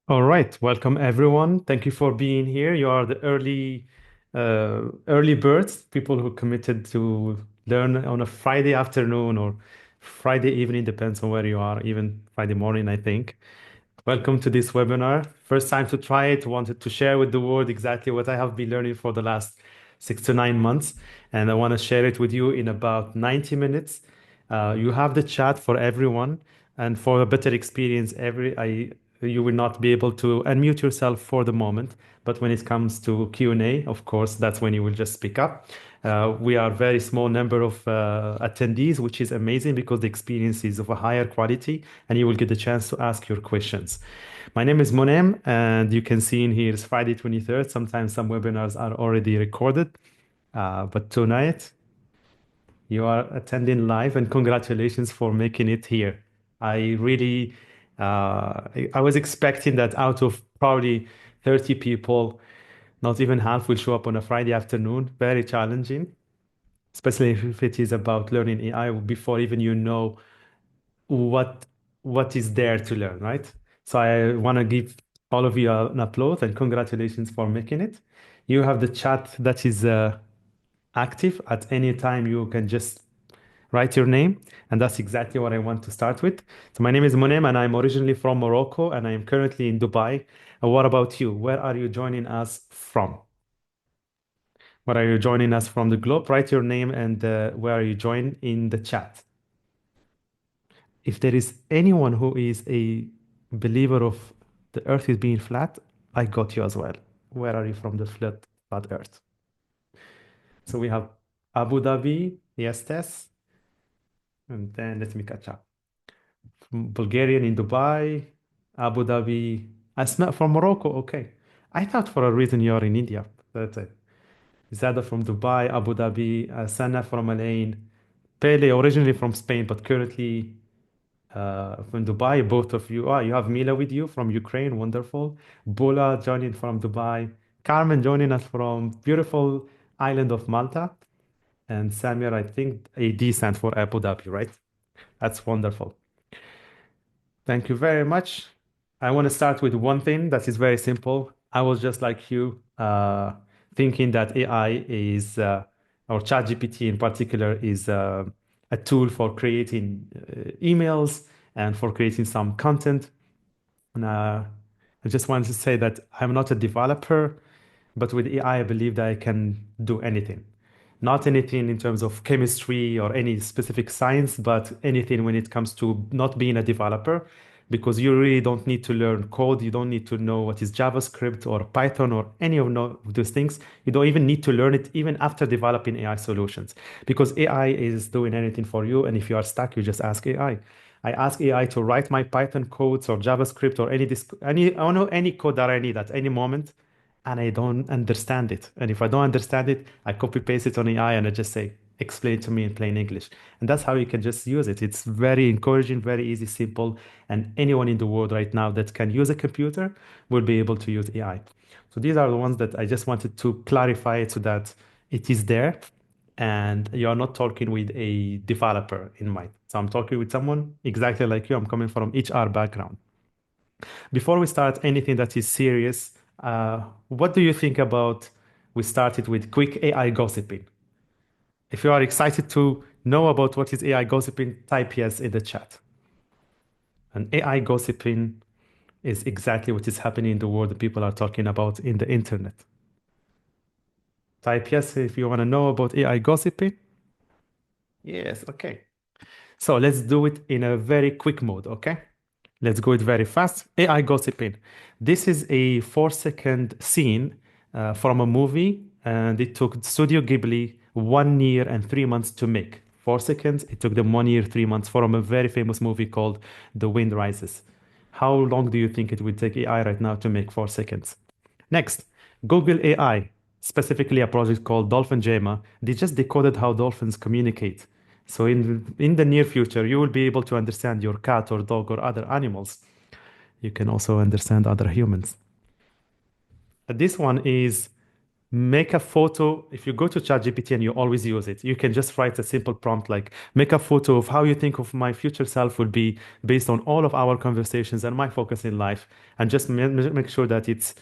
All right, welcome everyone. Thank you for being here. You are the early birds, people who committed to learn on a Friday afternoon or Friday evening, depends on where you are, even Friday morning, I think. Welcome to this webinar. First time to try it, wanted to share with the world exactly what I have been learning for the last 6 to 9 months. And I want to share it with you in about 90 minutes. You have the chat for everyone. And for a better experience, you will not be able to unmute yourself for the moment. But when it comes to Q&A, of course, that's when you will just speak up. We are a very small number of attendees, which is amazing because the experience is of a higher quality and you will get the chance to ask your questions. My name is Monem, and you can see in here it's Friday 23rd. Sometimes some webinars are already recorded, but tonight you are attending live, and congratulations for making it here. I really, I was expecting that out of probably 30 people, not even half will show up on a Friday afternoon. Very challenging, especially if it is about learning AI before even you know what what is there to learn, right? So I want to give all of you an applause and congratulations for making it. You have the chat that is active at any time. You can just write your name, and that's exactly what I want to start with. So my name is Monem, and I'm originally from Morocco, and I am currently in Dubai. What about you? Where are you joining us from? Where are you joining us from the globe? Write your name and where are you joining in the chat. If there is anyone who is a believer of the earth is being flat, I got you as well. Where are you from the flat earth? So we have Abu Dhabi, yes, Tess, and then let me catch up. From Bulgarian in Dubai, Abu Dhabi, Asma from Morocco. Okay. I thought for a reason you're in India. That's it. Zada from Dubai, Abu Dhabi, Sana from Alain, Pele originally from Spain, but currently from Dubai, both of you. Ah, you have Mila with you from Ukraine, wonderful. Bola joining from Dubai. Carmen joining us from beautiful island of Malta. And Samir, I think AD stands for Abu Dhabi, right? That's wonderful. Thank you very much. I want to start with one thing that is very simple. I was just like you, thinking that AI is, or ChatGPT in particular, is a tool for creating emails and for creating some content. And I just wanted to say that I'm not a developer, but with AI, I believe that I can do anything. Not anything in terms of chemistry or any specific science, but anything when it comes to not being a developer, because you really don't need to learn code. You don't need to know what is JavaScript or Python or any of those things. You don't even need to learn it even after developing AI solutions, because AI is doing anything for you. And if you are stuck, you just ask AI. I ask AI to write my Python codes or JavaScript or I don't know any code that I need at any moment, and I don't understand it. And if I don't understand it, I copy paste it on AI and I just say, explain it to me in plain English. And that's how you can just use it. It's very encouraging, very easy, simple. And anyone in the world right now that can use a computer will be able to use AI. So these are the ones that I just wanted to clarify it so that it is there and you're not talking with a developer in mind. So I'm talking with someone exactly like you. I'm coming from HR background. Before we start anything that is serious, what do you think about we started with quick AI gossiping? If you are excited to know about what is AI gossiping, type yes in the chat. And AI gossiping is exactly what is happening in the world that people are talking about in the internet. Type yes if you want to know about AI gossiping. Yes, okay. So let's do it in a very quick mode, okay? Let's go it very fast. AI gossiping. This is a 4 second scene from a movie, and it took Studio Ghibli 1 year and 3 months to make. 4 seconds, it took them 1 year, 3 months from a very famous movie called The Wind Rises. How long do you think it would take AI right now to make 4 seconds? Next, Google AI, specifically a project called Dolphin Gemma, they just decoded how dolphins communicate. So in the near future, you will be able to understand your cat or dog or other animals. You can also understand other humans. This one is make a photo. If you go to ChatGPT and you always use it, you can just write a simple prompt like, make a photo of how you think of my future self would be based on all of our conversations and my focus in life. And just make sure that it's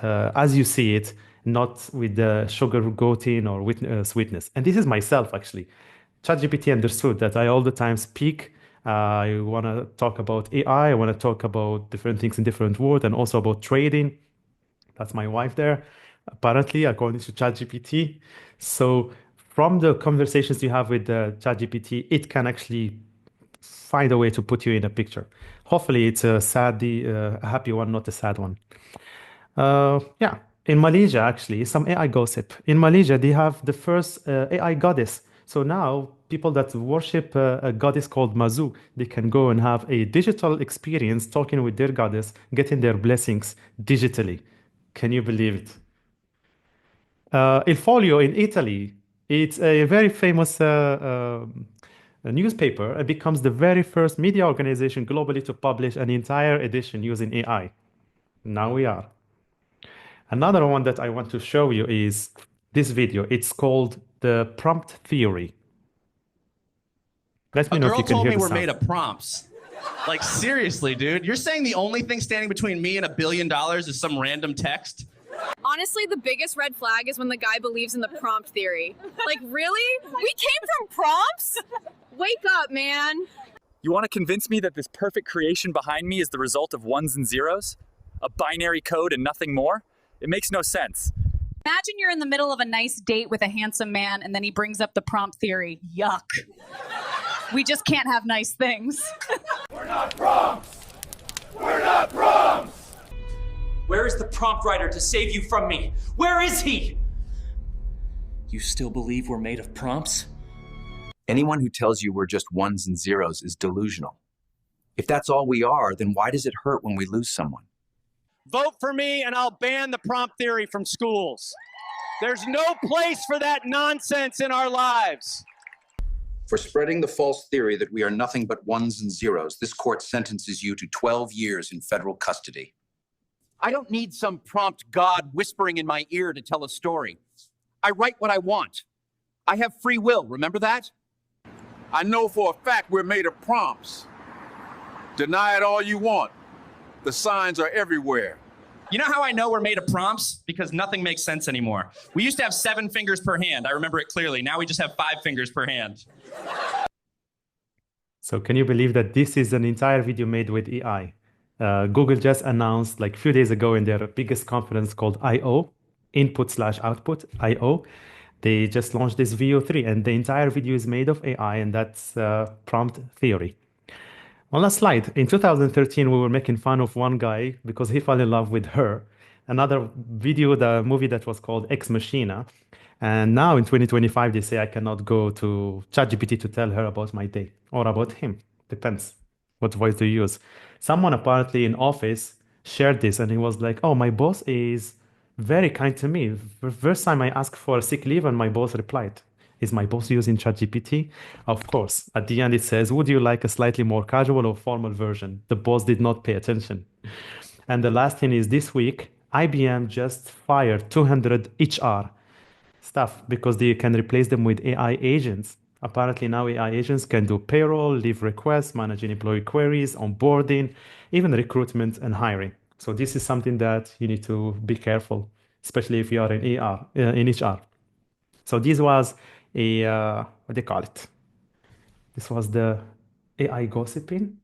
as you see it, not with the sugar coating or with sweetness. And this is myself, actually. ChatGPT understood that I all the time speak. I want to talk about AI. I want to talk about different things in different words and also about trading. That's my wife there, apparently, according to ChatGPT. So from the conversations you have with ChatGPT, it can actually find a way to put you in a picture. Hopefully, it's a happy one, not a sad one. Yeah, in Malaysia, actually, some AI gossip. In Malaysia, they have the first AI goddess. So now, people that worship a goddess called Mazu, they can go and have a digital experience talking with their goddess, getting their blessings digitally. Can you believe it? Il Foglio in Italy, it's a very famous a newspaper. It becomes the very first media organization globally to publish an entire edition using AI. Now we are. Another one that I want to show you is this video. It's called the prompt theory. Let me A know if girl you can told hear me the we're sound. made of prompts. Like, seriously, dude. You're saying the only thing standing between me and $1 billion is some random text? Honestly, the biggest red flag is when the guy believes in the prompt theory. Like, really? We came from prompts? Wake up, man. You want to convince me that this perfect creation behind me is the result of ones and zeros? A binary code and nothing more? It makes no sense. Imagine you're in the middle of a nice date with a handsome man and then he brings up the prompt theory. Yuck. We just can't have nice things. We're not prompts! We're not prompts! Where is the prompt writer to save you from me? Where is he? You still believe we're made of prompts? Anyone who tells you we're just ones and zeros is delusional. If that's all we are, then why does it hurt when we lose someone? Vote for me and I'll ban the prompt theory from schools. There's no place for that nonsense in our lives. For spreading the false theory that we are nothing but ones and zeros, this court sentences you to 12 years in federal custody. I don't need some prompt God whispering in my ear to tell a story. I write what I want. I have free will, remember that? I know for a fact we're made of prompts. Deny it all you want. The signs are everywhere. You know how I know we're made of prompts? Because nothing makes sense anymore. We used to have 7 fingers per hand. I remember it clearly. Now we just have 5 fingers per hand. So can you believe that this is an entire video made with AI? Google just announced like a few days ago in their biggest conference called I/O, input slash output, I/O. They just launched this VO3 and the entire video is made of AI and that's prompt theory. On last slide, in 2013, we were making fun of one guy because he fell in love with her. Another video, the movie that was called Ex Machina. And now in 2025, they say I cannot go to ChatGPT to tell her about my day or about him. Depends what voice do you use. Someone apparently in office shared this and he was like, oh, my boss is very kind to me. First time I asked for a sick leave and my boss replied, is my boss using ChatGPT? Of course. At the end, it says, would you like a slightly more casual or formal version? The boss did not pay attention. And the last thing is this week, IBM just fired 200 HR staff because they can replace them with AI agents. Apparently now AI agents can do payroll, leave requests, managing employee queries, onboarding, even recruitment and hiring. So this is something that you need to be careful, especially if you are in HR. So this was what do you call it? This was the AI gossiping.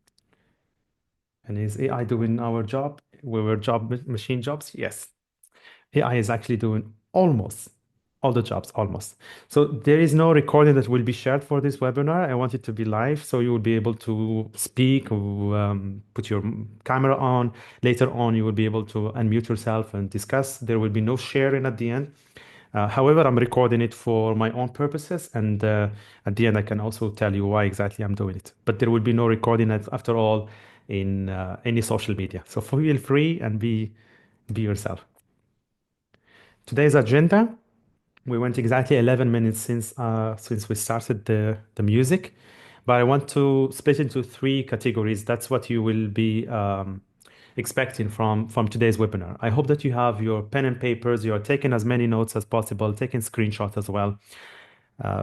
And is AI doing our job? We were machine jobs? Yes. AI is actually doing almost all the jobs, almost. So there is no recording that will be shared for this webinar. I want it to be live, so you will be able to speak, put your camera on. Later on, you will be able to unmute yourself and discuss. There will be no sharing at the end. However, I'm recording it for my own purposes, and at the end, I can also tell you why exactly I'm doing it. But there will be no recording after all in any social media. So feel free and be yourself. Today's agenda, we went exactly 11 minutes since we started the music, but I want to split into 3 categories. That's what you will be expecting from today's webinar. I hope that you have your pen and papers, you are taking as many notes as possible, taking screenshots as well,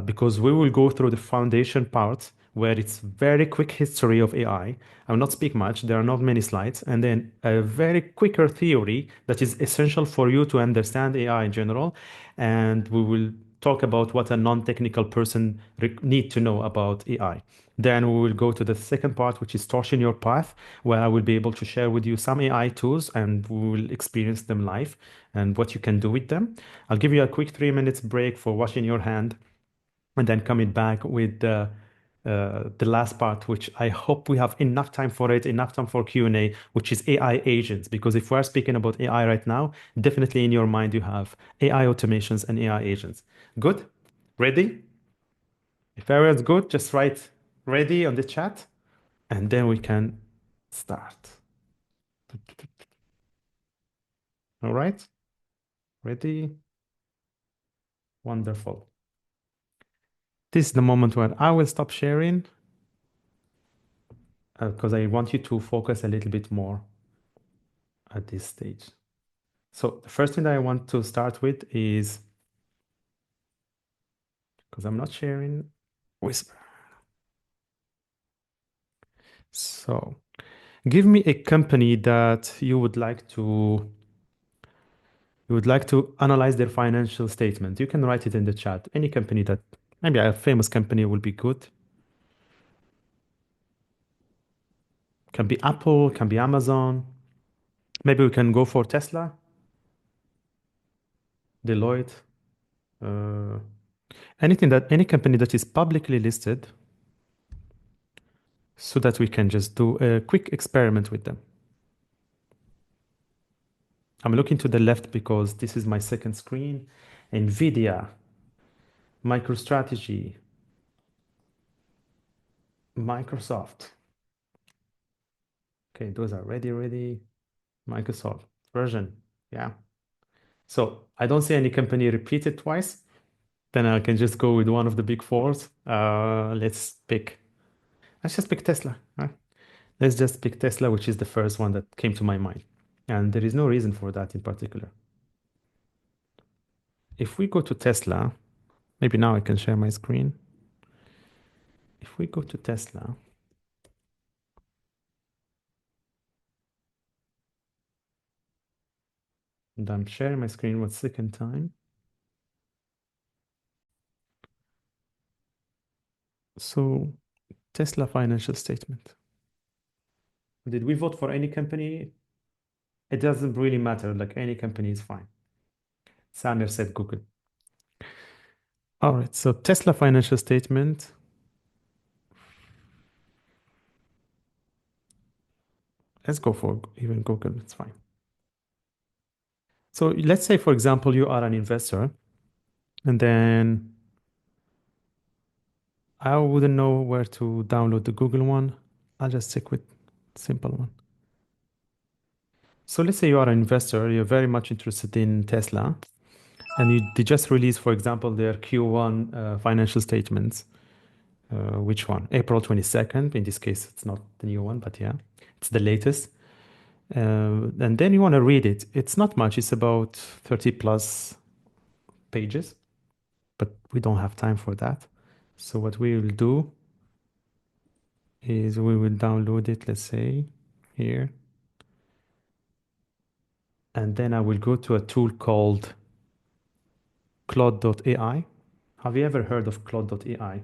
because we will go through the foundation part where it's very quick history of AI. I will not speak much, there are not many slides, and then a very quicker theory that is essential for you to understand AI in general. And we will talk about what a non-technical person need to know about AI. Then we will go to the second part, which is torching your path, where I will be able to share with you some AI tools and we will experience them live and what you can do with them. I'll give you a quick 3 minutes break for washing your hand and then coming back with the last part, which I hope we have enough time for it, enough time for Q&A, which is AI agents. Because if we're speaking about AI right now, definitely in your mind you have AI automations and AI agents. Good? Ready? If everyone's good, just write ready on the chat, and then we can start. All right? Ready? Wonderful. This is the moment where I will stop sharing because I want you to focus a little bit more at this stage. So the first thing that I want to start with is, because I'm not sharing, whisper. So give me a company that you would like to analyze their financial statement. You can write it in the chat. Any company that, maybe a famous company will be good. Can be Apple, can be Amazon. Maybe we can go for Tesla, Deloitte, any company that is publicly listed, so that we can just do a quick experiment with them. I'm looking to the left because this is my second screen. NVIDIA, MicroStrategy, Microsoft. Okay, those are ready. Microsoft version, yeah. So I don't see any company repeated twice. Then I can just go with one of the big fours. Let's just pick Tesla. Right? Let's just pick Tesla, which is the first one that came to my mind. And there is no reason for that in particular. If we go to Tesla, maybe now I can share my screen. If we go to Tesla, and I'm sharing my screen one second time. So Tesla financial statement. Did we vote for any company? It doesn't really matter. Like any company is fine. Samir said Google. All right. So Tesla financial statement. Let's go for even Google. It's fine. So let's say, for example, you are an investor, and then I wouldn't know where to download the Google one. I'll just stick with simple one. So let's say you are an investor, you're very much interested in Tesla, and they just released, for example, their Q1 financial statements. Which one? April 22nd. In this case, it's not the new one, but yeah, it's the latest. And then you want to read it. It's not much. It's about 30 plus pages, but we don't have time for that. So what we will do is we will download it, let's say, here. And then I will go to a tool called Claude AI. Have you ever heard of Claude AI?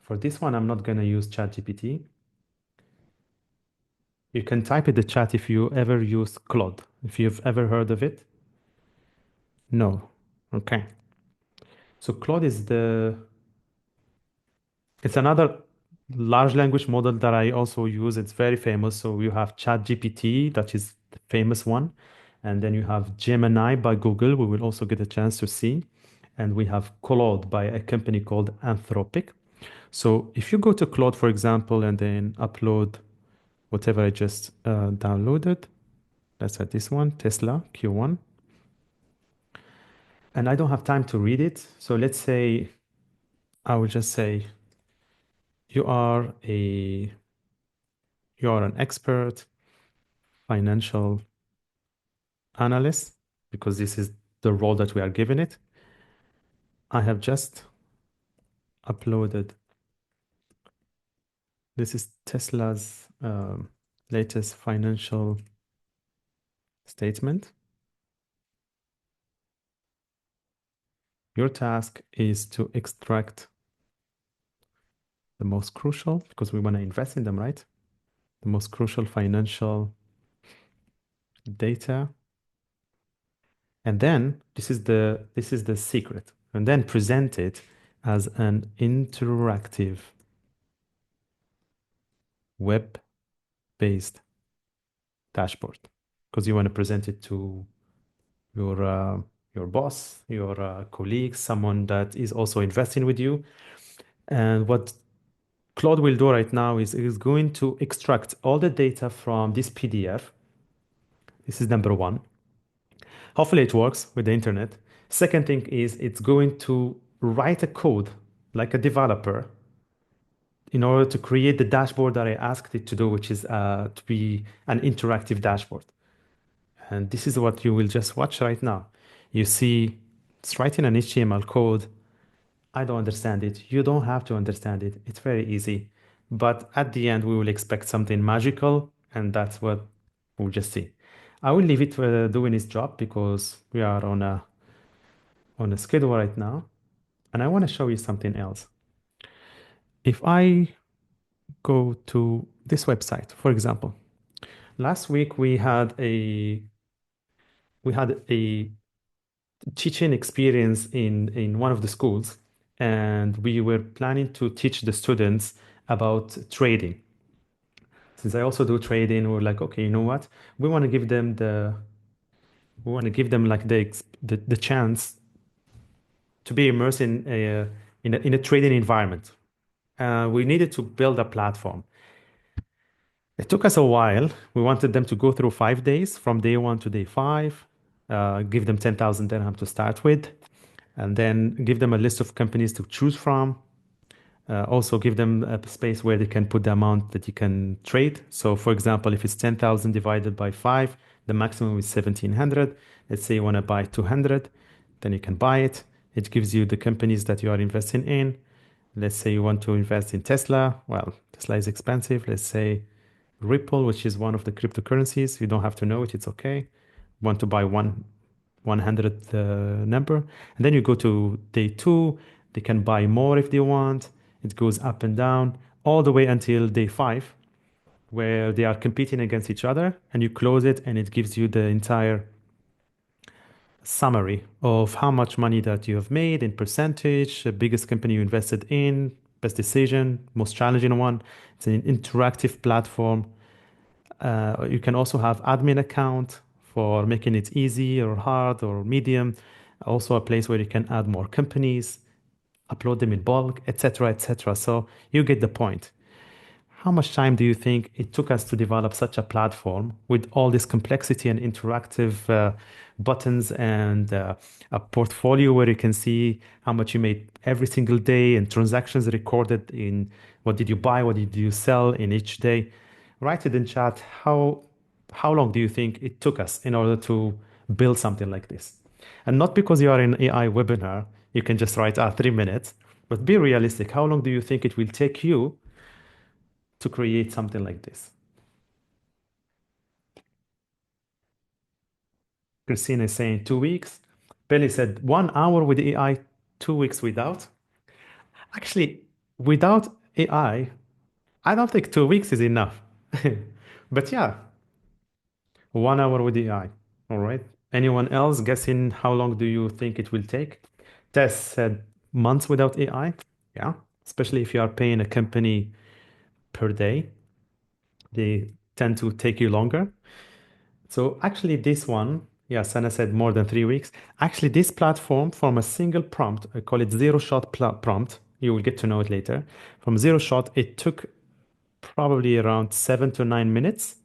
For this one, I'm not going to use ChatGPT. You can type in the chat if you ever use Claude, if you've ever heard of it. No. Okay. So Claude is it's another large language model that I also use. It's very famous. So you have ChatGPT, that is the famous one. And then you have Gemini by Google. We will also get a chance to see. And we have Claude by a company called Anthropic. So if you go to Claude, for example, and then upload whatever I just downloaded, let's say this one, Tesla Q1. And I don't have time to read it. So let's say, I will just say, you are an expert financial analyst, because this is the role that we are giving it. I have just uploaded. This is Tesla's latest financial statement. Your task is to extract the most crucial, because we want to invest in them, right? The most crucial financial data. And then this is the secret. And then present it as an interactive web-based dashboard, because you want to present it to your boss, your colleagues, someone that is also investing with you. And what Claude will do right now is going to extract all the data from this PDF. This is number one. Hopefully it works with the internet. Second thing is it's going to write a code like a developer in order to create the dashboard that I asked it to do, which is to be an interactive dashboard. And this is what you will just watch right now. You see, it's writing an HTML code. I don't understand it. You don't have to understand it. It's very easy. But at the end, we will expect something magical, and that's what we'll just see. I will leave it doing its job because we are on a schedule right now. And I want to show you something else. If I go to this website, for example, last week we had a teaching experience in one of the schools, and we were planning to teach the students about trading. Since I also do trading, we're like, okay, you know what? We want to give them like the chance to be immersed in a trading environment. We needed to build a platform. It took us a while. We wanted them to go through 5 days, from day 1 to day 5, give them 10,000 dirham to start with, and then give them a list of companies to choose from. Also give them a space where they can put the amount that you can trade. So for example, if it's 10,000 divided by 5, the maximum is 1,700. Let's say you want to buy 200, then you can buy it. It gives you the companies that you are investing in. Let's say you want to invest in Tesla. Well, Tesla is expensive. Let's say Ripple, which is one of the cryptocurrencies. You don't have to know it. It's okay. Want to buy 100 number. And then you go to day 2. They can buy more if they want. It goes up and down all the way until day 5, where they are competing against each other, and you close it and it gives you the entire summary of how much money that you have made in percentage, the biggest company you invested in, best decision, most challenging one. It's an interactive platform. You can also have admin account for making it easy or hard or medium. Also a place where you can add more companies, upload them in bulk, etc., etc. So you get the point. How much time do you think it took us to develop such a platform with all this complexity and interactive buttons and a portfolio where you can see how much you made every single day and transactions recorded in what did you buy, what did you sell in each day? Write it in chat. How long do you think it took us in order to build something like this? And not because you are in AI webinar, you can just write 3 minutes, but be realistic. How long do you think it will take you to create something like this? Christina is saying 2 weeks. Billy said 1 hour with AI, 2 weeks without. Actually, without AI, I don't think 2 weeks is enough. But yeah, 1 hour with AI. All right. Anyone else guessing how long do you think it will take? Tess said months without AI. Yeah, especially if you are paying a company per day, they tend to take you longer. So actually this one, yeah, Sana said more than 3 weeks. Actually, this platform from a single prompt, I call it zero shot prompt. You will get to know it later. From zero shot, it took probably around 7 to 9 minutes.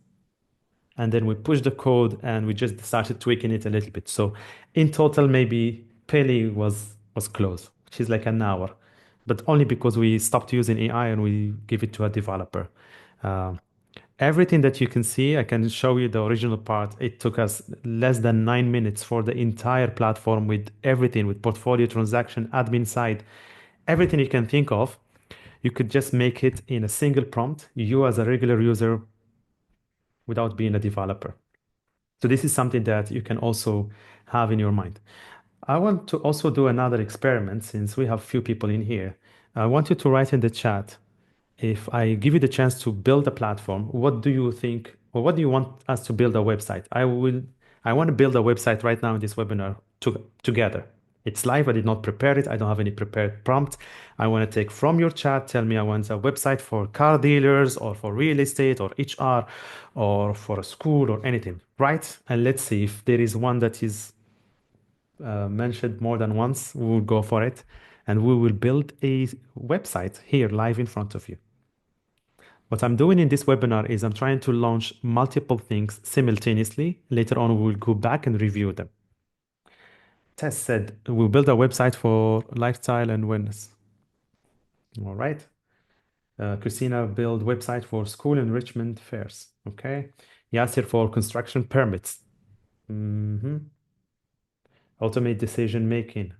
And then we pushed the code and we just started tweaking it a little bit. So in total, maybe Pele was close, which is like an hour, but only because we stopped using AI and we give it to a developer. Everything that you can see, I can show you the original part. It took us less than 9 minutes for the entire platform with everything, with portfolio, transaction, admin side, everything you can think of. You could just make it in a single prompt, you as a regular user without being a developer. So this is something that you can also have in your mind. I want to also do another experiment since we have few people in here. I want you to write in the chat, if I give you the chance to build a platform, what do you think, or what do you want us to build a website? I want to build a website right now in this webinar together. It's live. I did not prepare it. I don't have any prepared prompt. I want to take from your chat. Tell me I want a website for car dealers or for real estate or HR or for a school or anything, right? And let's see if there is one that is mentioned more than once. We will go for it and we will build a website here live in front of you. What I'm doing in this webinar is I'm trying to launch multiple things simultaneously. Later on, we'll go back and review them. Tess said, we'll build a website for lifestyle and wellness. All right. Christina build website for school enrichment fairs. Okay. Yasser for construction permits. Automate decision making.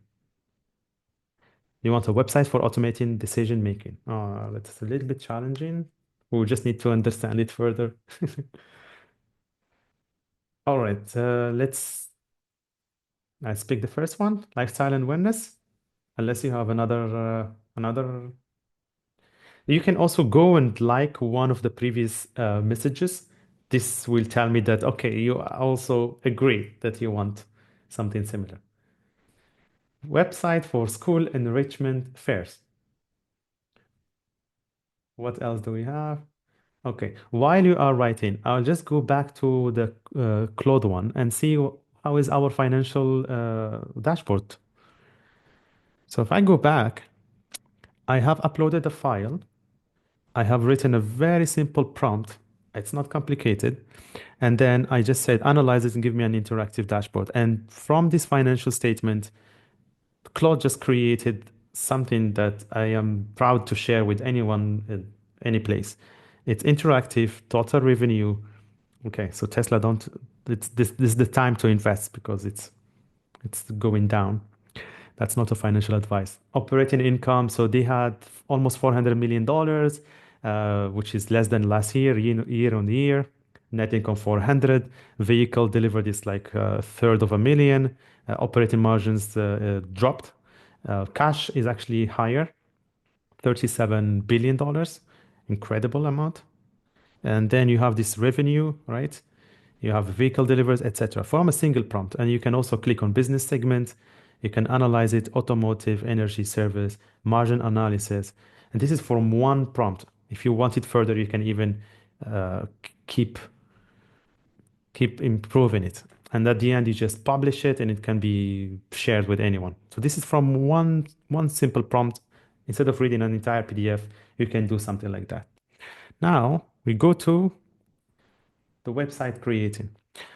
You want a website for automating decision making. That's a little bit challenging. We'll just need to understand it further. All right, let's pick the first one, lifestyle and wellness. Unless you have another. You can also go and like one of the previous messages. This will tell me that, okay, you also agree that you want something similar. Website for school enrichment fairs. What else do we have? Okay, while you are writing, I'll just go back to the Claude one and see how is our financial dashboard. So if I go back, I have uploaded a file. I have written a very simple prompt. It's not complicated. And then I just said, analyze it and give me an interactive dashboard. And from this financial statement, Claude just created something that I am proud to share with anyone in any place. It's interactive, total revenue. Okay, so Tesla don't. This is the time to invest because it's going down. That's not a financial advice. Operating income. So they had almost $400 million, which is less than last year on year. Net income 400. Vehicle delivered is like a third of a million. Operating margins dropped. Cash is actually higher, $37 billion. Incredible amount. And then you have this revenue, right? You have vehicle deliveries, etc. from a single prompt. And you can also click on business segment. You can analyze it, automotive, energy service, margin analysis. And this is from one prompt. If you want it further, you can even keep improving it. And at the end, you just publish it and it can be shared with anyone. So this is from one simple prompt. Instead of reading an entire PDF, you can do something like that. Now we go to the website creating.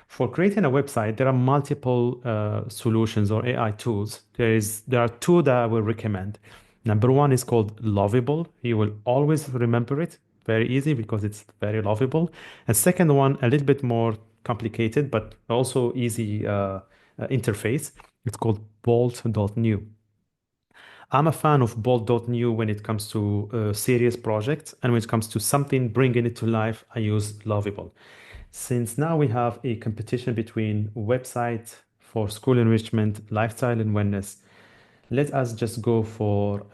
For creating a website, there are multiple solutions or AI tools. There are two that I will recommend. Number one is called Lovable. You will always remember it. Very easy because it's very lovable. And second one, a little bit more complicated, but also easy interface. It's called Bolt.new. I'm a fan of Bolt.new when it comes to serious projects, and when it comes to something bringing it to life, I use Lovable. Since now we have a competition between website for school enrichment, lifestyle and wellness, let us just go for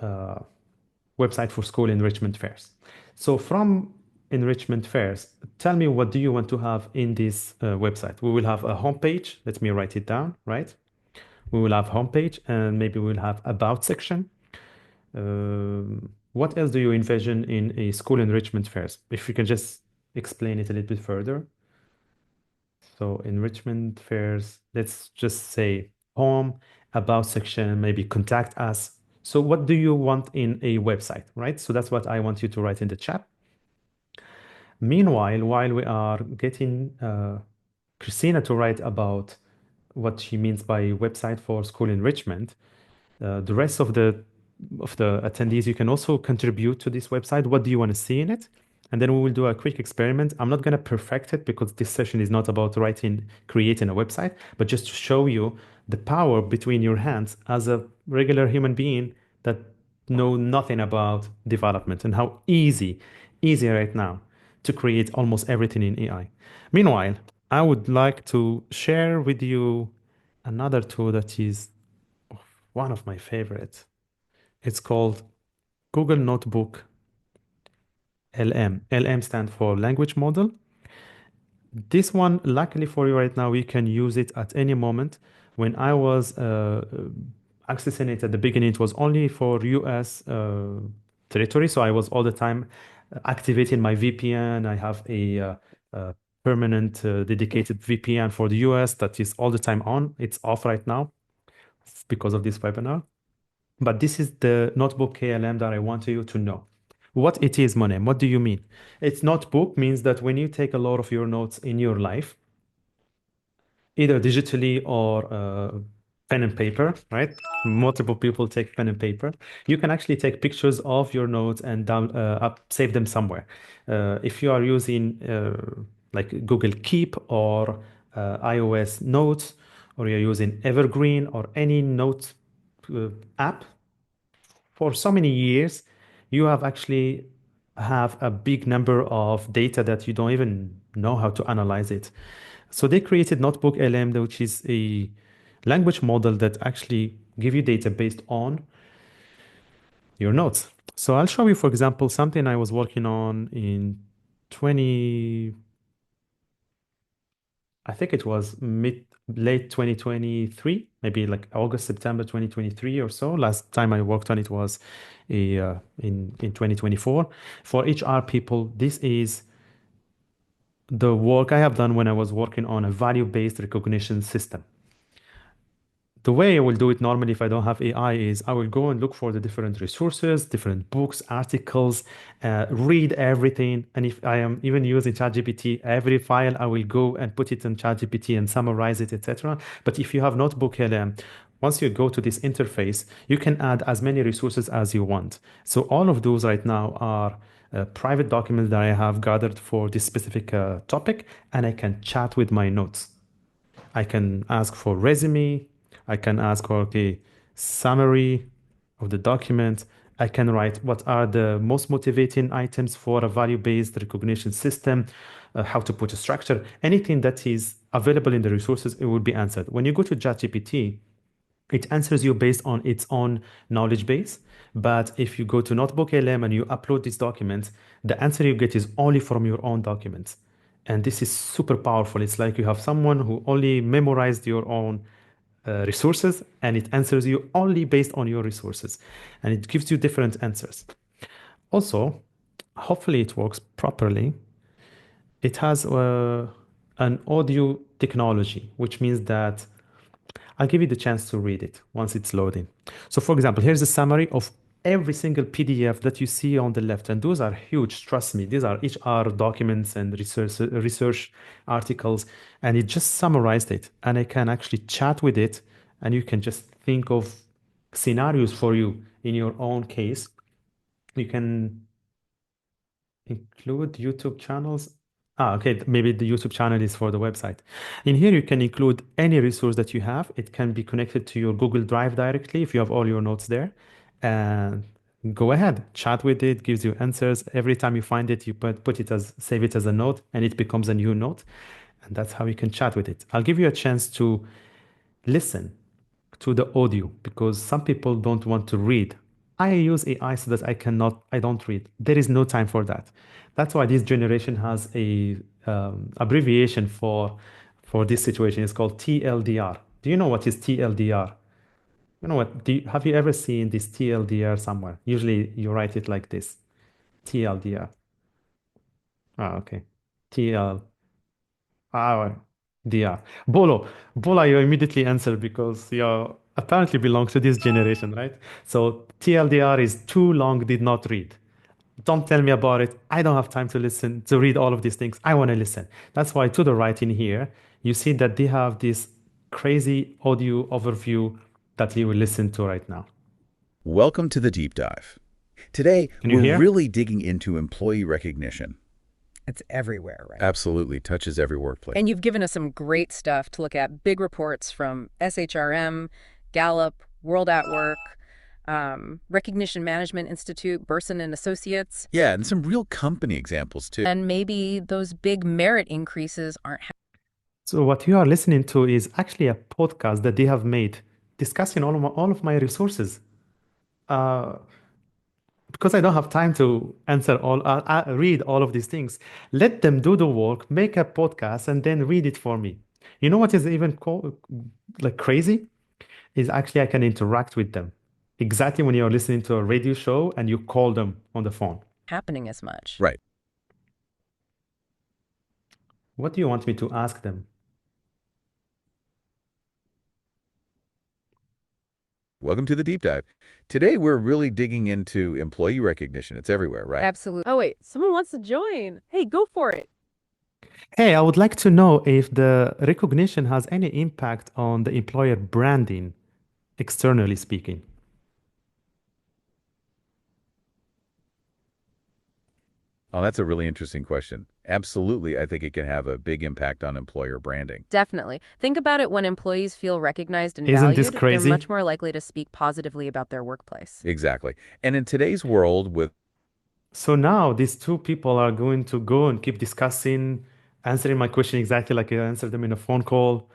website for school enrichment fairs. So from enrichment fairs, tell me what do you want to have in this website? We will have a homepage. Let me write it down, right? We will have homepage and maybe we'll have about section. What else do you envision in a school enrichment fairs? If you can just explain it a little bit further. So enrichment fairs, let's just say home, about section, maybe contact us. So what do you want in a website, right? So that's what I want you to write in the chat. Meanwhile, while we are getting Christina to write about what she means by website for school enrichment, the rest of the attendees, you can also contribute to this website. What do you want to see in it? and then we will do a quick experiment. I'm not going to perfect it because this session is not about creating a website, but just to show you the power between your hands as a regular human being that know nothing about development, and how easy right now to create almost everything in AI. Meanwhile, I would like to share with you another tool that is one of my favorites. It's called Google Notebook LM. LM stands for language model. This one, luckily for you right now, we can use it at any moment. When I was accessing it at the beginning, it was only for US territory. So I was all the time activating my VPN. I have a permanent dedicated VPN for the US that is all the time on. It's off right now because of this webinar. But this is the notebook KLM that I want you to know. What it is, Mounaim, what do you mean? It's notebook means that when you take a lot of your notes in your life, either digitally or pen and paper, right? Multiple people take pen and paper. You can actually take pictures of your notes and save them somewhere. If you are using like Google Keep or iOS Notes, or you're using Evergreen or any note app, for so many years, you have actually have a big number of data that you don't even know how to analyze it. So they created Notebook LM, which is a language model that actually give you data based on your notes. So I'll show you, for example, something I was working on in 20, I think it was late 2023, maybe like August, September 2023 or so. Last time I worked on it was in 2024. For HR people, this is the work I have done when I was working on a value-based recognition system. The way I will do it normally if I don't have AI is I will go and look for the different resources, different books, articles, read everything. And if I am even using ChatGPT, every file I will go and put it in ChatGPT and summarize it, etc. But if you have Notebook LM, once you go to this interface, you can add as many resources as you want. So all of those right now are private documents that I have gathered for this specific topic, and I can chat with my notes. I can ask for resume. I can ask for a summary of the document. I can write what are the most motivating items for a value-based recognition system, how to put a structure, anything that is available in the resources, it will be answered. When you go to ChatGPT, it answers you based on its own knowledge base. But if you go to Notebook LM and you upload these documents, the answer you get is only from your own documents. And this is super powerful. It's like you have someone who only memorized your own resources, and it answers you only based on your resources. And it gives you different answers. Also, hopefully it works properly. It has an audio technology, which means that I'll give you the chance to read it once it's loading. So for example, here's a summary of every single PDF that you see on the left. And those are huge, trust me. These are HR documents and research articles. And it just summarized it. And I can actually chat with it. And you can just think of scenarios for you in your own case. You can include YouTube channels. Okay, maybe the YouTube channel is for the website. In here, you can include any resource that you have. It can be connected to your Google Drive directly if you have all your notes there. And go ahead, chat with it, gives you answers. Every time you find it, you save it as a note, and it becomes a new note. And that's how you can chat with it. I'll give you a chance to listen to the audio because some people don't want to read. I use AI so that I don't read. There is no time for that. That's why this generation has a abbreviation for this situation. It's called TLDR. Do you know what is TLDR? You know what? Have you ever seen this TLDR somewhere? Usually you write it like this, TLDR. Okay. TL. DR. Bolo, you immediately answer because you apparently belong to this generation, right? So TLDR is too long, did not read. Don't tell me about it. I don't have time to listen, to read all of these things. I want to listen. That's why to the right in here, you see that they have this crazy audio overview that you will listen to right now. Welcome to the deep dive. Today, Can you we're hear? really digging into employee recognition. It's everywhere, right? Absolutely, touches every workplace. And you've given us some great stuff to look at, big reports from SHRM, Gallup, World at Work, Recognition Management Institute, Burson and Associates. Yeah, and some real company examples, too. And maybe those big merit increases aren't So what you are listening to is actually a podcast that they have made discussing all of my resources. Uh, because I don't have time to read all of these things. Let them do the work, make a podcast, and then read it for me. You know what is even like crazy? Is actually I can interact with them. Exactly when you're listening to a radio show and you call them on the phone. happening as much. Right. What do you want me to ask them? Welcome to the deep dive. Today, we're really digging into employee recognition. It's everywhere, right? Absolutely. Oh, wait, someone wants to join. Hey, go for it. Hey, I would like to know if the recognition has any impact on the employer branding, externally speaking. Oh, that's a really interesting question. Absolutely, I think it can have a big impact on employer branding. Definitely. Think about it when employees feel recognized and Isn't this valued, they're crazy? much more likely to speak positively about their workplace. Exactly. And in today's world with So now these two people are going to go and keep discussing, answering my question exactly like I answered them in a phone call,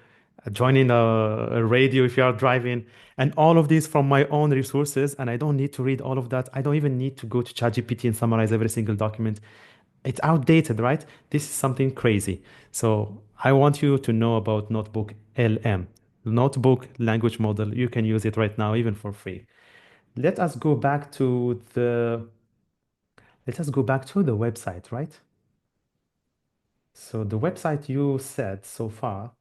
joining a radio if you are driving, and all of this from my own resources. And I don't need to read all of that. I don't even need to go to ChatGPT and summarize every single document. It's outdated, right? This is something crazy. So I want you to know about Notebook LM, Notebook Language Model. You can use it right now, even for free. Let us go back to the website, right? So the website you said so far,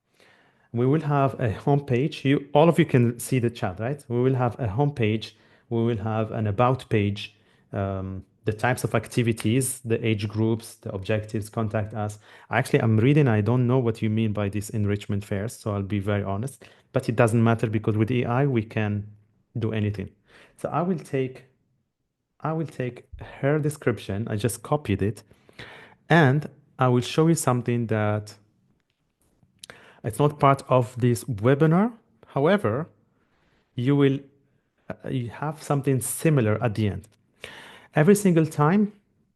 we will have a homepage. All of you can see the chat, right? We will have a homepage. We will have an about page, the types of activities, the age groups, the objectives, contact us. Actually, I'm reading. I don't know what you mean by these enrichment fairs, so I'll be very honest. But it doesn't matter because with AI, we can do anything. So I will take her description. I just copied it. And I will show you something that it's not part of this webinar. However, you have something similar at the end. Every single time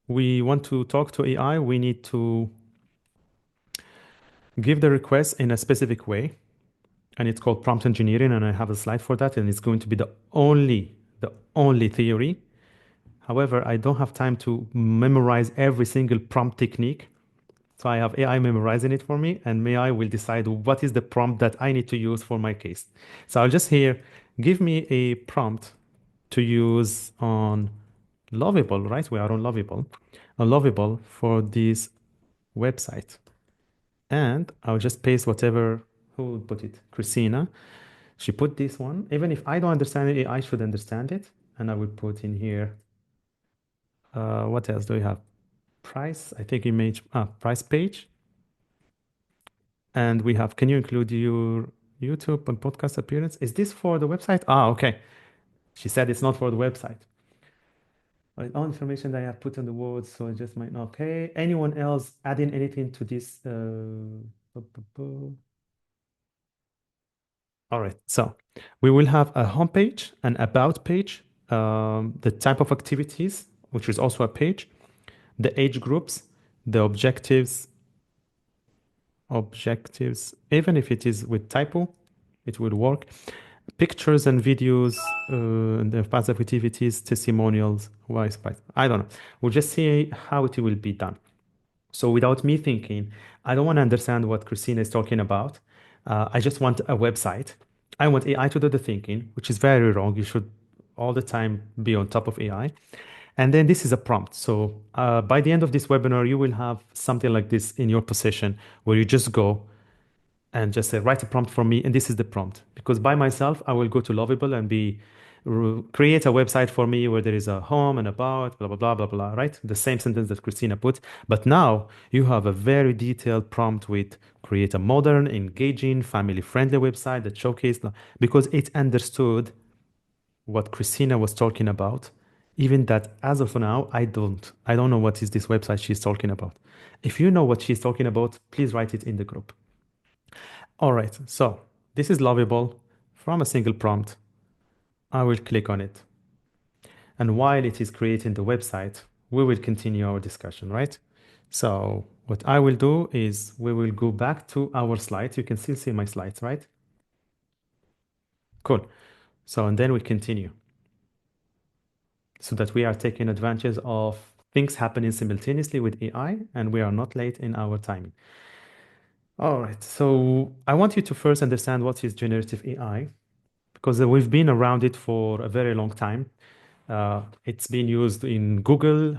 we want to talk to AI, we need to give the request in a specific way. And it's called prompt engineering. And I have a slide for that. And it's going to be the only theory. However, I don't have time to memorize every single prompt technique. So I have AI memorizing it for me, and AI will decide what is the prompt that I need to use for my case. So I'll just here, give me a prompt to use on Lovable, right? We are on Lovable for this website. And I'll just paste whatever, who will put it? Christina. She put this one. Even if I don't understand it, AI should understand it. And I will put in here, what else do we have? Price, I think image, price page. And we have, can you include your YouTube and podcast appearance? Is this for the website? Okay. She said it's not for the website. All information that I have put on the words, so it just might not. Okay. Anyone else adding anything to this? All right. So we will have a homepage, an about page, the type of activities, which is also a page, the age groups, the objectives, even if it is with typo, it will work. Pictures and videos, and the past activities, testimonials, I don't know. We'll just see how it will be done. So without me thinking, I don't want to understand what Christina is talking about. I just want a website. I want AI to do the thinking, which is very wrong. You should all the time be on top of AI. And then this is a prompt. So by the end of this webinar, you will have something like this in your possession where you just go and just say, write a prompt for me. And this is the prompt. Because by myself, I will go to Lovable and create a website for me where there is a home and about, blah, blah, blah, blah, blah, right? The same sentence that Christina put. But now you have a very detailed prompt with create a modern, engaging, family-friendly website that showcased, because it understood what Christina was talking about. Even that, as of now, I don't know what is this website she's talking about. If you know what she's talking about, please write it in the group. All right, so this is lovable from a single prompt. I will click on it. And while it is creating the website, we will continue our discussion, right? So what I will do is we will go back to our slides. You can still see my slides, right? Cool. So, and then we continue so that we are taking advantage of things happening simultaneously with AI and we are not late in our timing. All right. So I want you to first understand what is generative AI because we've been around it for a very long time. It's been used in Google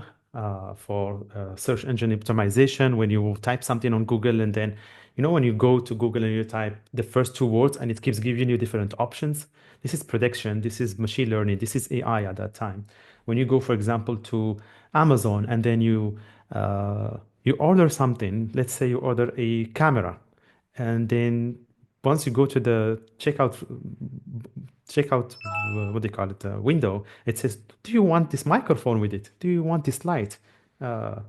for search engine optimization. When you type something on Google and then, you know, when you go to Google and you type the first two words and it keeps giving you different options. This is prediction. This is machine learning. This is AI at that time. When you go, for example, to Amazon and then you order something, let's say you order a camera, and then once you go to the checkout what do you call it window, it says, do you want this microphone with it? Do you want this light? uh,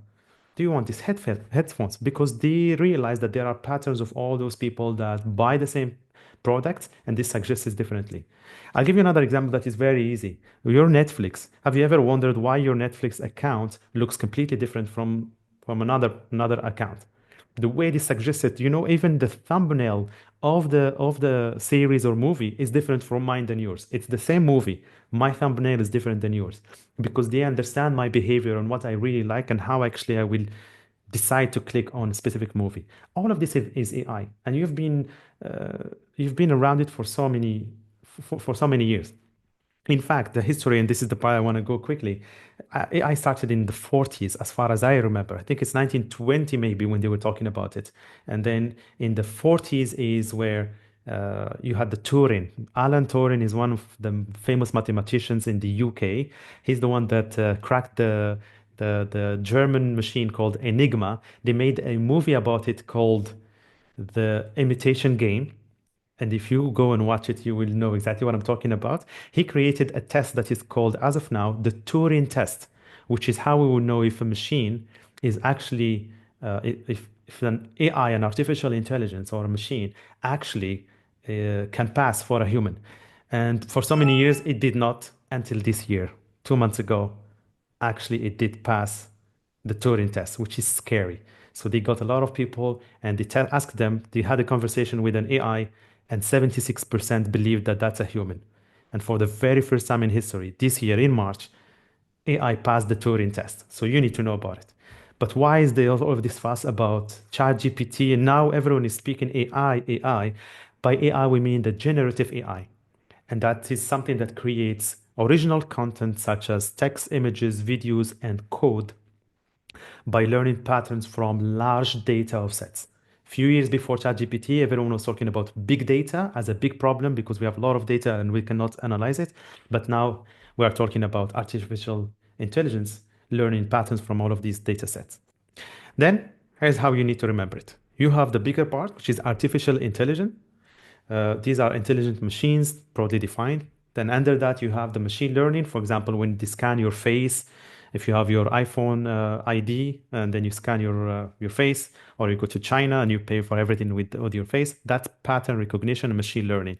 do you want these headphones? Because they realize that there are patterns of all those people that buy the same products and this suggests it differently. I'll give you another example that is very easy. Your Netflix. Have you ever wondered why your Netflix account looks completely different from another account? The way they suggested, you know, even the thumbnail of the series or movie is different from mine than yours. It's the same movie. My thumbnail is different than yours because they understand my behavior and what I really like and how actually I will decide to click on a specific movie. All of this is AI, and you've been around it for so many years. In fact, the history, and this is the part I want to go quickly, I started in the 40s, as far as I remember. I think it's 1920 maybe when they were talking about it. And then in the 40s is where you had the Turing. Alan Turing is one of the famous mathematicians in the UK. He's the one that cracked the German machine called Enigma. They made a movie about it called The Imitation Game. And if you go and watch it, you will know exactly what I'm talking about. He created a test that is called, as of now, the Turing test, which is how we will know if a machine is actually, if an AI, an artificial intelligence or a machine actually can pass for a human. And for so many years, it did not until this year, 2 months ago. Actually, it did pass the Turing test, which is scary. So they got a lot of people and they asked them, they had a conversation with an AI, and 76% believed that that's a human. And for the very first time in history, this year in March, AI passed the Turing test. So you need to know about it. But why is there all of this fuss about ChatGPT? And now everyone is speaking AI, AI. By AI, we mean the generative AI. And that is something that creates original content such as text, images, videos, and code by learning patterns from large data of sets. Few years before ChatGPT, everyone was talking about big data as a big problem because we have a lot of data and we cannot analyze it. But now we are talking about artificial intelligence learning patterns from all of these data sets. Then here's how you need to remember it. You have the bigger part, which is artificial intelligence. These are intelligent machines, broadly defined. Then under that, you have the machine learning. For example, when they scan your face, if you have your iPhone ID and then you scan your face, or you go to China and you pay for everything with your face, that's pattern recognition and machine learning.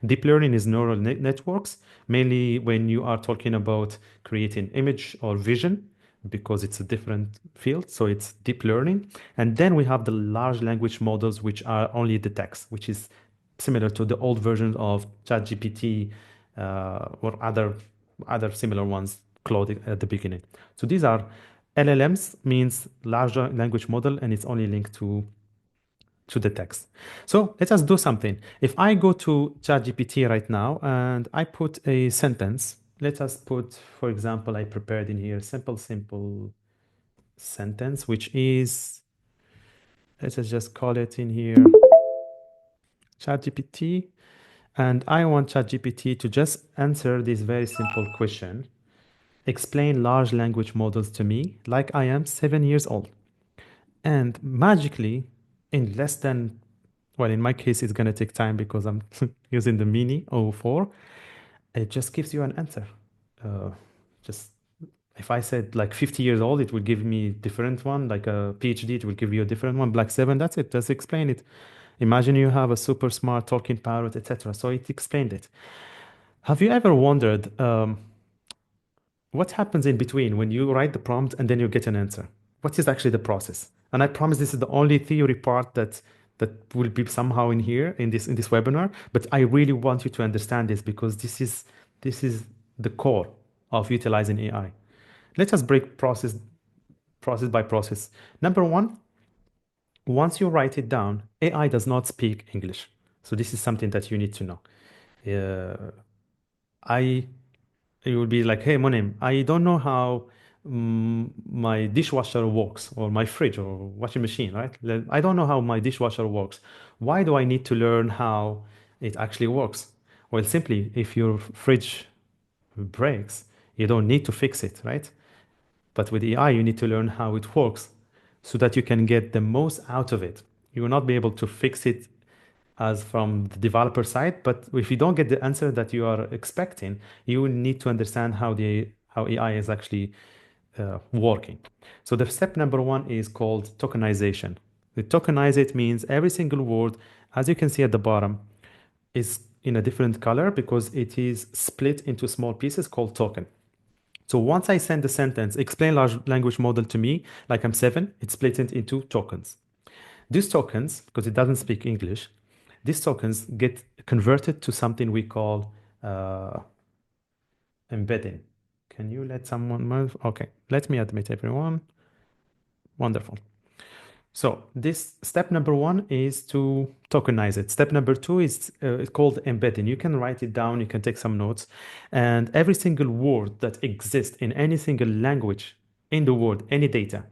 Deep learning is neural networks, mainly when you are talking about creating image or vision, because it's a different field. So it's deep learning. And then we have the large language models, which are only the text, which is similar to the old version of ChatGPT or other similar ones, Claude at the beginning. So these are LLMs, means large language model, and it's only linked to the text. So let us do something. If I go to ChatGPT right now and I put a sentence, let us put, for example, I prepared in here simple sentence, which is, let's just call it in here ChatGPT. And I want ChatGPT to just answer this very simple question. Explain large language models to me like I am 7 years old. And magically, in less than, well, in my case, it's going to take time because I'm using the Mini 04. It just gives you an answer. Just If I said like 50 years old, it will give me different one. Like a PhD, it will give you a different one. Black 7, that's it. Just explain it. Imagine you have a super smart talking parrot, etc. So it explained it. Have you ever wondered what happens in between when you write the prompt and then you get an answer? What is actually the process? And I promise this is the only theory part that will be somehow in here in this webinar. But I really want you to understand this because this is the core of utilizing AI. Let us break process by process. Number one, once you write it down, AI does not speak English. So this is something that you need to know. I You will be like, hey, Monim, I don't know how my dishwasher works or my fridge or washing machine, right? I don't know how my dishwasher works. Why do I need to learn how it actually works? Well, simply, if your fridge breaks, you don't need to fix it, right? But with AI, you need to learn how it works so that you can get the most out of it. You will not be able to fix it as from the developer side, but if you don't get the answer that you are expecting, you will need to understand how AI is actually working. So the step number one is called tokenization. The tokenize it means every single word, as you can see at the bottom, is in a different color because it is split into small pieces called token. So once I send the sentence, explain large language model to me, like I'm 7, it's split it into tokens. These tokens, because it doesn't speak English, these tokens get converted to something we call embedding. Can you let someone move? Okay, let me admit everyone. Wonderful. So this step number one is to tokenize it. Step number two is it's called embedding. You can write it down, you can take some notes, and every single word that exists in any single language in the world, any data,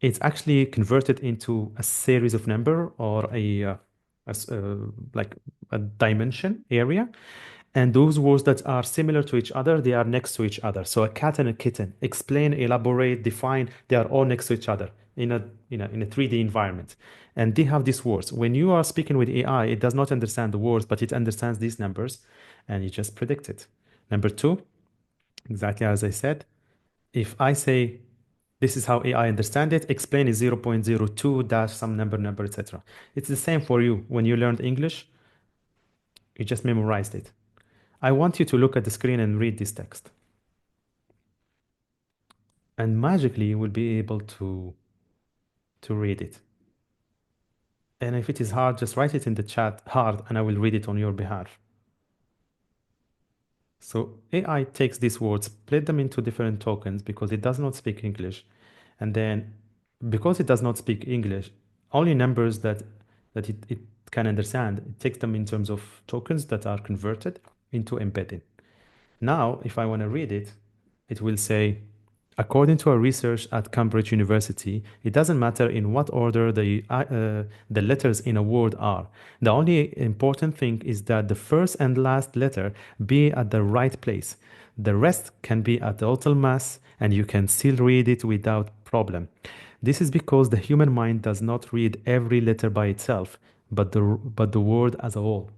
it's actually converted into a series of number or like a dimension area. And those words that are similar to each other, they are next to each other. So a cat and a kitten, explain, elaborate, define, they are all next to each other in a 3D environment. And they have these words. When you are speaking with AI, it does not understand the words, but it understands these numbers and you just predict it. Number two, exactly as I said, if I say this is how AI understand it, explain is 0.02 dash some number, etc. It's the same for you. When you learned English, you just memorized it. I want you to look at the screen and read this text. And magically, you will be able to read it. And if it is hard, just write it in the chat hard, and I will read it on your behalf. So AI takes these words, split them into different tokens because it does not speak English. And then because it does not speak English, only numbers that it can understand, it takes them in terms of tokens that are converted into embedding. Now, if I want to read it, it will say, according to our research at Cambridge University, it doesn't matter in what order the letters in a word are. The only important thing is that the first and last letter be at the right place. The rest can be a total mass, and you can still read it without problem. This is because the human mind does not read every letter by itself, but the word as a whole.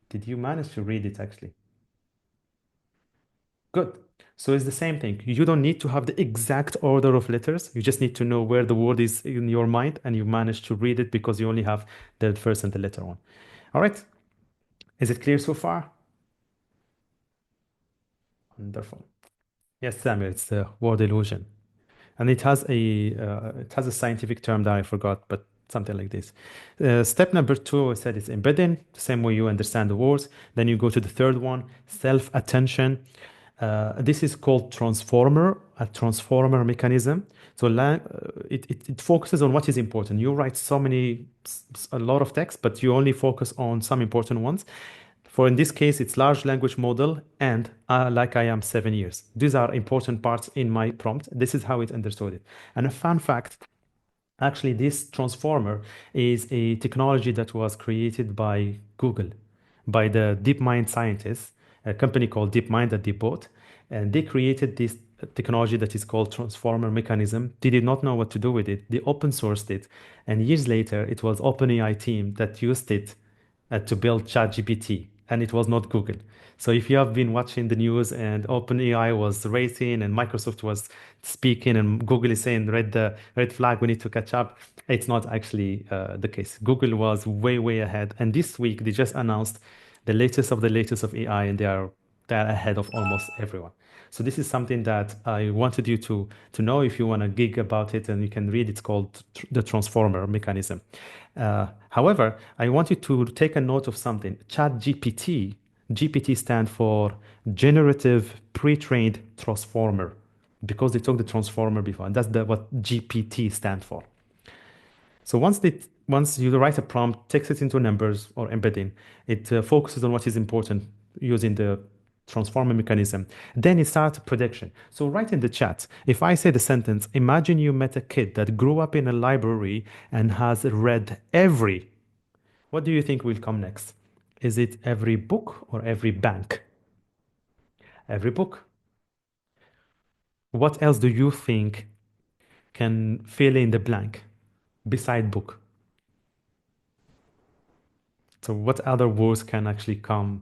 Did you manage to read it actually? Good. So it's the same thing. You don't need to have the exact order of letters. You just need to know where the word is in your mind, and you manage to read it because you only have the first and the letter one. All right. Is it clear so far? Wonderful. Yes, Samuel, it's the word illusion. And it has a scientific term that I forgot, but something like this. Step number two, I said, is embedding, the same way you understand the words. Then you go to the third one, self-attention. This is called a transformer mechanism. So it focuses on what is important. You write a lot of text, but you only focus on some important ones. For in this case, it's large language model and like I am 7 years. These are important parts in my prompt. This is how it understood it. And a fun fact, actually, this transformer is a technology that was created by Google, by the DeepMind scientists, a company called DeepMind that they bought. And they created this technology that is called transformer mechanism. They did not know what to do with it. They open sourced it. And years later, it was OpenAI team that used it to build ChatGPT. and it was not Google. So if you have been watching the news and OpenAI was racing and Microsoft was speaking and Google is saying red flag, we need to catch up, it's not actually the case. Google was way, way ahead. And this week they just announced the latest of the latest of AI, and they're ahead of almost everyone. So this is something that I wanted you to know if you want to gig about it, and you can read. It's called the transformer mechanism. However, I want you to take a note of something. ChatGPT, GPT stand for generative pre-trained transformer, because they took the transformer before, and that's what GPT stand for. So once you write a prompt, takes it into numbers or embedding, it focuses on what is important using the transformer mechanism. Then it starts prediction. So write in the chat, if I say the sentence, imagine you met a kid that grew up in a library and has read every, what do you think will come next? Is it every book or every bank? Every book. What else do you think can fill in the blank beside book? So what other words can actually can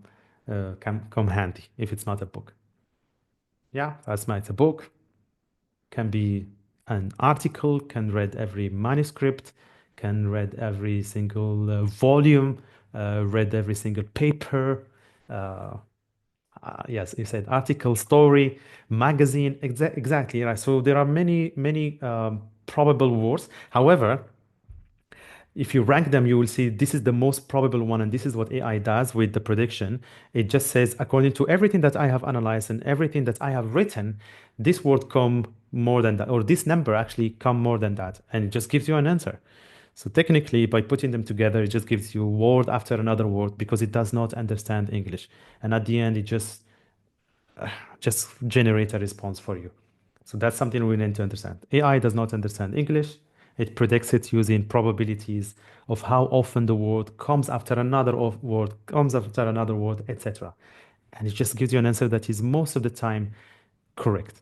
come handy if it's not a book? Yeah, that's my, it's a book. Can be an article, can read every manuscript, can read every single volume, read every single paper. Yes, you said article, story, magazine, exactly right. So there are many probable words. However, if you rank them, you will see this is the most probable one, and this is what AI does with the prediction. It just says, according to everything that I have analyzed and everything that I have written, this word come more than that, or this number actually come more than that, and it just gives you an answer. So technically, by putting them together, it just gives you word after another word because it does not understand English, and at the end, it just generate a response for you. So that's something we need to understand. AI does not understand English. It predicts it using probabilities of how often the word comes after another word, comes after another word, etc. And it just gives you an answer that is most of the time correct.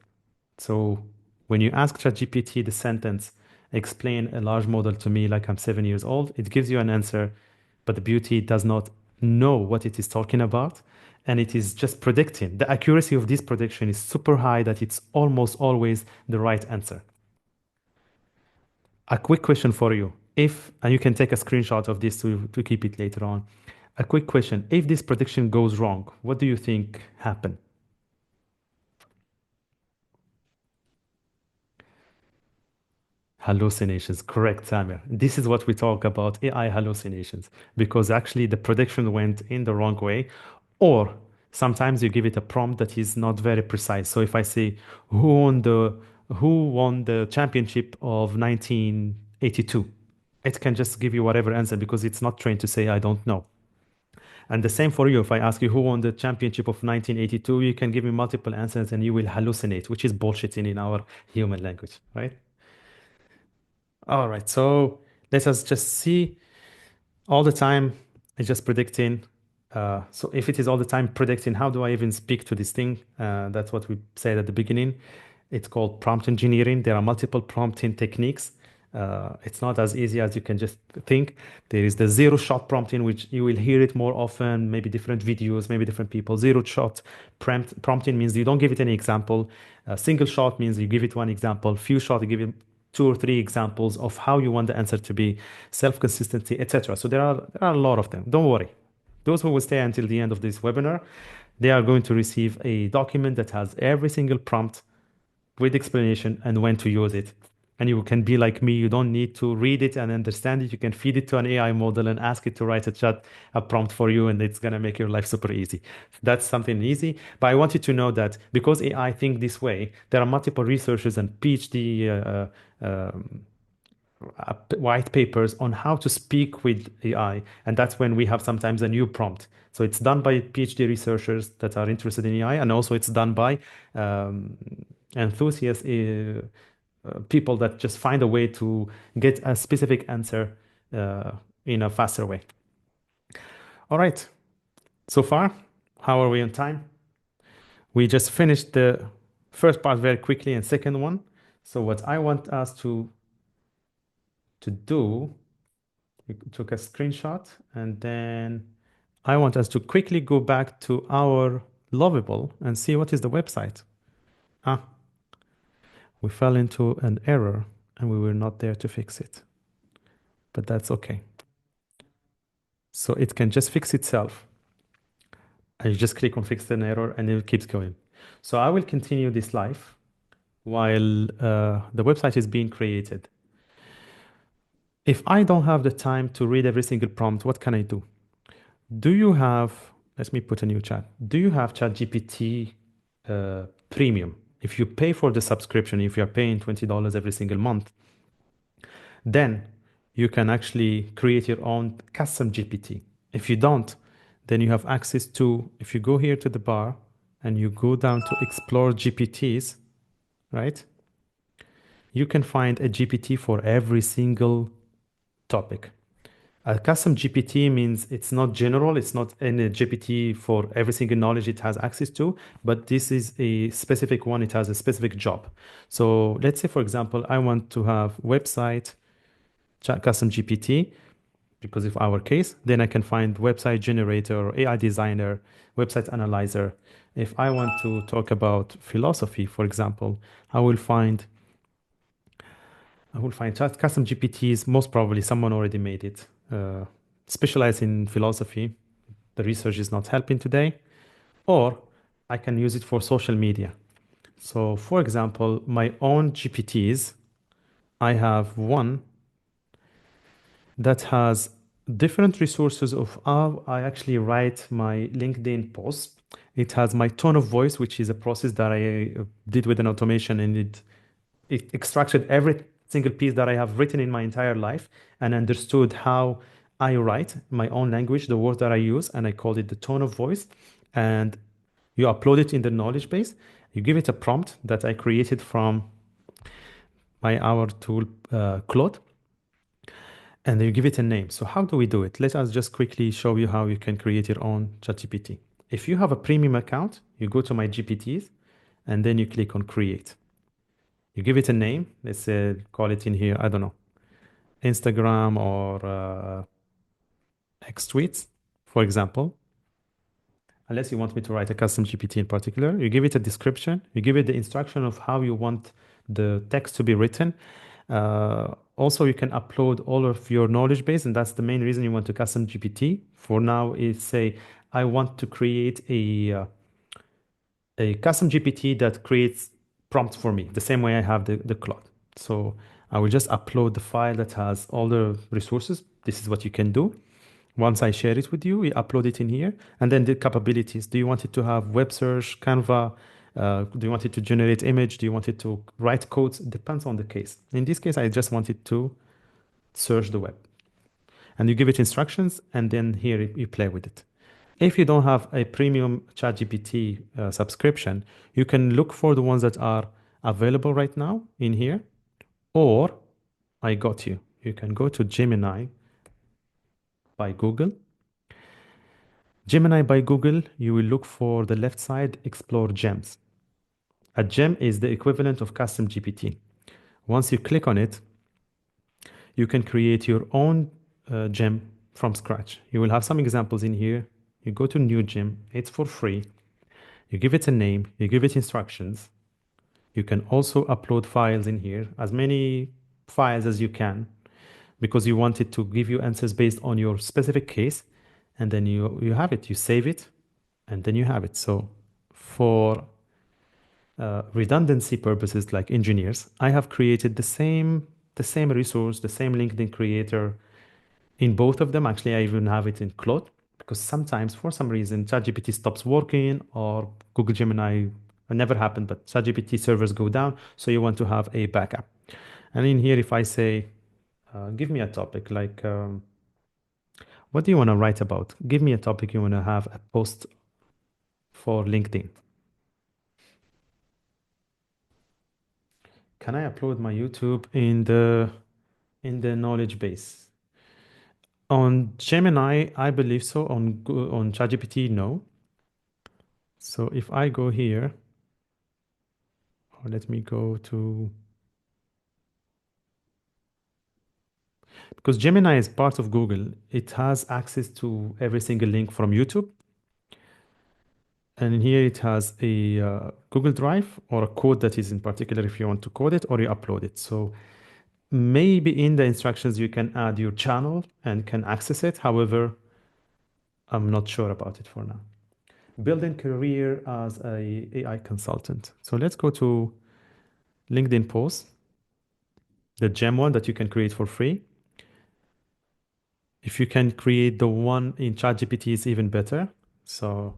So when you ask ChatGPT the sentence, explain a large model to me like I'm 7 years old, it gives you an answer, but the beauty does not know what it is talking about. And it is just predicting. The accuracy of this prediction is super high that it's almost always the right answer. A quick question for you. And you can take a screenshot of this to keep it later on. A quick question. If this prediction goes wrong, what do you think happened? Hallucinations, correct, Samir. This is what we talk about, AI hallucinations, because actually the prediction went in the wrong way, or sometimes you give it a prompt that is not very precise. So if I say, who won the championship of 1982? It can just give you whatever answer because it's not trained to say, I don't know. And the same for you. If I ask you who won the championship of 1982, you can give me multiple answers and you will hallucinate, which is bullshitting in our human language, right? All right, so let us just see all the time. It's just predicting. So if it is all the time predicting, how do I even speak to this thing? That's what we said at the beginning. It's called prompt engineering. There are multiple prompting techniques. It's not as easy as you can just think. There is the zero shot prompting, which you will hear it more often, maybe different videos, maybe different people. Zero shot prompting means you don't give it any example. Single shot means you give it one example. Few shot, you give it two or three examples of how you want the answer to be, self-consistency, etc. So there are a lot of them. Don't worry. Those who will stay until the end of this webinar, they are going to receive a document that has every single prompt with explanation and when to use it. And you can be like me, you don't need to read it and understand it. You can feed it to an AI model and ask it to write a prompt for you, and it's going to make your life super easy. That's something easy. But I want you to know that because AI think this way, there are multiple researchers and PhD white papers on how to speak with AI. And that's when we have sometimes a new prompt. So it's done by PhD researchers that are interested in AI, and also it's done by enthusiasts, people that just find a way to get a specific answer in a faster way. All right. So far, how are we on time? We just finished the first part very quickly and second one. So what I want us to do, we took a screenshot and then I want us to quickly go back to our Lovable and see what is the website. Ah, we fell into an error and we were not there to fix it. But that's okay. So it can just fix itself. And you just click on fix an error and it keeps going. So I will continue this live while the website is being created. If I don't have the time to read every single prompt, what can I do? Do you have, let me put a new chat. Do you have ChatGPT Premium? If you pay for the subscription, if you're paying $20 every single month, then you can actually create your own custom GPT. If you don't, then you have access to, if you go here to the bar and you go down to explore GPTs, right? You can find a GPT for every single topic. A custom GPT means it's not general, it's not any GPT for every single knowledge it has access to, but this is a specific one, it has a specific job. So let's say, for example, I want to have website custom GPT because of our case, then I can find website generator or AI designer, website analyzer. If I want to talk about philosophy, for example, I will find custom GPTs. Most probably someone already made it. Specialize in philosophy. The research is not helping today. Or I can use it for social media. So for example, my own GPTs, I have one that has different resources of how I actually write my LinkedIn post. It has my tone of voice, which is a process that I did with an automation, and it extracted every single piece that I have written in my entire life and understood how I write my own language, the words that I use, and I called it the tone of voice. And you upload it in the knowledge base. You give it a prompt that I created from our tool, Claude, and you give it a name. So how do we do it? Let us just quickly show you how you can create your own ChatGPT. If you have a premium account, you go to my GPTs, and then you click on create. You give it a name. Let's say, call it in here, I don't know, Instagram or X tweets, for example. Unless you want me to write a custom GPT in particular, you give it a description, you give it the instruction of how you want the text to be written. Also, you can upload all of your knowledge base, and that's the main reason you want to custom GPT. For now, is say, I want to create a custom GPT that creates prompts for me, the same way I have the Claude. So I will just upload the file that has all the resources. This is what you can do. Once I share it with you, we upload it in here. And then the capabilities. Do you want it to have web search, Canva? Do you want it to generate image? Do you want it to write codes? It depends on the case. In this case, I just want it to search the web. And you give it instructions, and then here you play with it. If you don't have a premium ChatGPT subscription, you can look for the ones that are available right now in here, or I got you. You can go to Gemini by Google. Gemini by Google, you will look for the left side, explore gems. A gem is the equivalent of custom GPT. Once you click on it, you can create your own gem from scratch. You will have some examples in here. You go to new gem, it's for free. You give it a name, you give it instructions. You can also upload files in here, as many files as you can, because you want it to give you answers based on your specific case. And then you have it, you save it, and then you have it. So for redundancy purposes, like engineers, I have created the same resource, the same LinkedIn creator in both of them. Actually, I even have it in Claude, because sometimes for some reason ChatGPT stops working, or Google Gemini, it never happened, but ChatGPT servers go down, so you want to have a backup. And in here, if I say, give me a topic, like what do you want to write about? Give me a topic you want to have a post for LinkedIn. Can I upload my YouTube in the knowledge base? On Gemini, I believe so. On ChatGPT, no. So if I go here, or let me go to, Because Gemini is part of Google, it has access to every single link from YouTube. And in here it has a Google Drive or a code that is in particular if you want to code it or you upload it. So maybe in the instructions you can add your channel and can access it. However, I'm not sure about it for now. Building career as a AI consultant. So let's go to LinkedIn post, the gem one that you can create for free. If you can create the one in ChatGPT, it's even better. So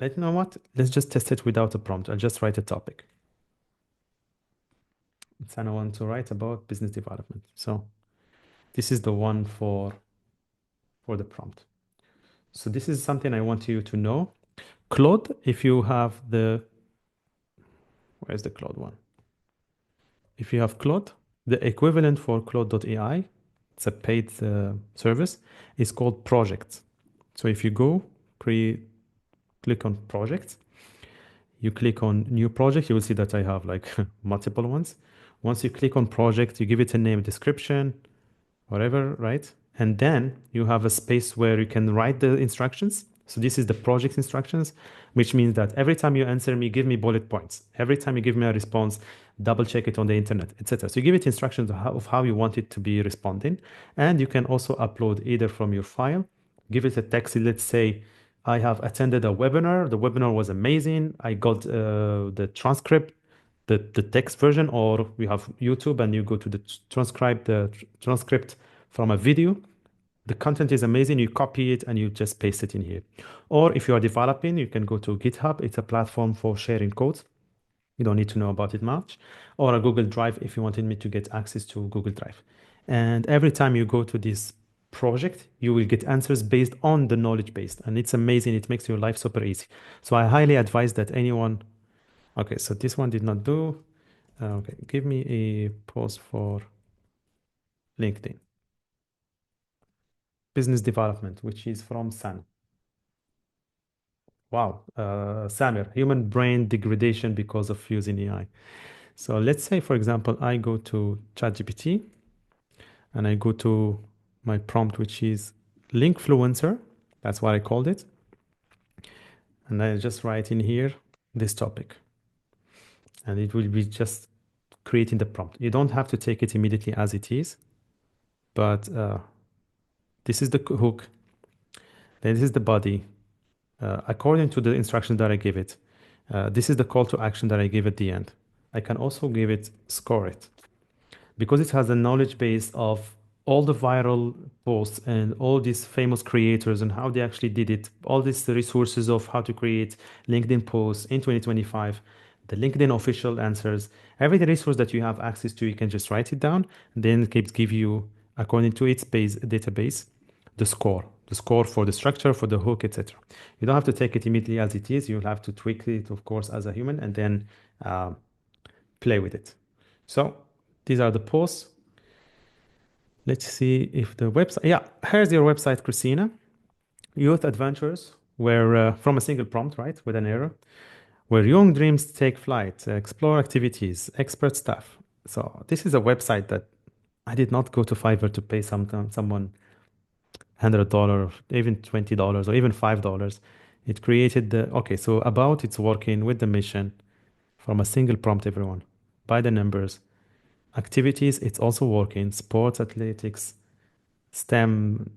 you know what? Let's just test it without a prompt. I'll just write a topic. And I want to write about business development. So this is the one for the prompt. So this is something I want you to know. Claude, if you have where's the Claude one? If you have Claude, the equivalent for Claude AI, it's a paid service, is called projects. So if you go click on projects, you click on new project, you will see that I have like multiple ones. Once you click on project, you give it a name, description, whatever, right? And then you have a space where you can write the instructions. So this is the project instructions, which means that every time you answer me, give me bullet points. Every time you give me a response, double check it on the internet, etc. So you give it instructions of how you want it to be responding. And you can also upload either from your file, give it a text. Let's say I have attended a webinar. The webinar was amazing. I got the transcript, the text version, or we have YouTube and you go to the transcript from a video. The content is amazing. You copy it and you just paste it in here. Or if you are developing, you can go to GitHub. It's a platform for sharing codes. You don't need to know about it much. Or a Google Drive if you wanted me to get access to Google Drive. And every time you go to this project, you will get answers based on the knowledge base. And it's amazing. It makes your life super easy. So I highly advise that anyone... Okay, so this one did not do. Okay, give me a post for LinkedIn. Business development, which is from San. Wow, Samir, human brain degradation because of using AI. So let's say, for example, I go to ChatGPT and I go to my prompt, which is Linkfluencer. That's what I called it. And I just write in here this topic. And it will be just creating the prompt. You don't have to take it immediately as it is, but this is the hook. Then this is the body. According to the instructions that I give it, this is the call to action that I give at the end. I can also give it score it because it has a knowledge base of all the viral posts and all these famous creators and how they actually did it, all these resources of how to create LinkedIn posts in 2025, the LinkedIn official answers, every resource that you have access to, you can just write it down, and then it give you, according to its base database, the score for the structure, for the hook, etc. You don't have to take it immediately as it is. You'll have to tweak it, of course, as a human, and then play with it. So these are the posts. Let's see if the website, yeah, here's your website, Christina. Youth Adventures, where from a single prompt, right, with an error, where young dreams take flight, explore activities, expert stuff. So this is a website that I did not go to Fiverr to pay someone $100, even $20, or even $5. It created okay, so about it's working with the mission from a single prompt, everyone, by the numbers. Activities, it's also working, sports, athletics, STEM.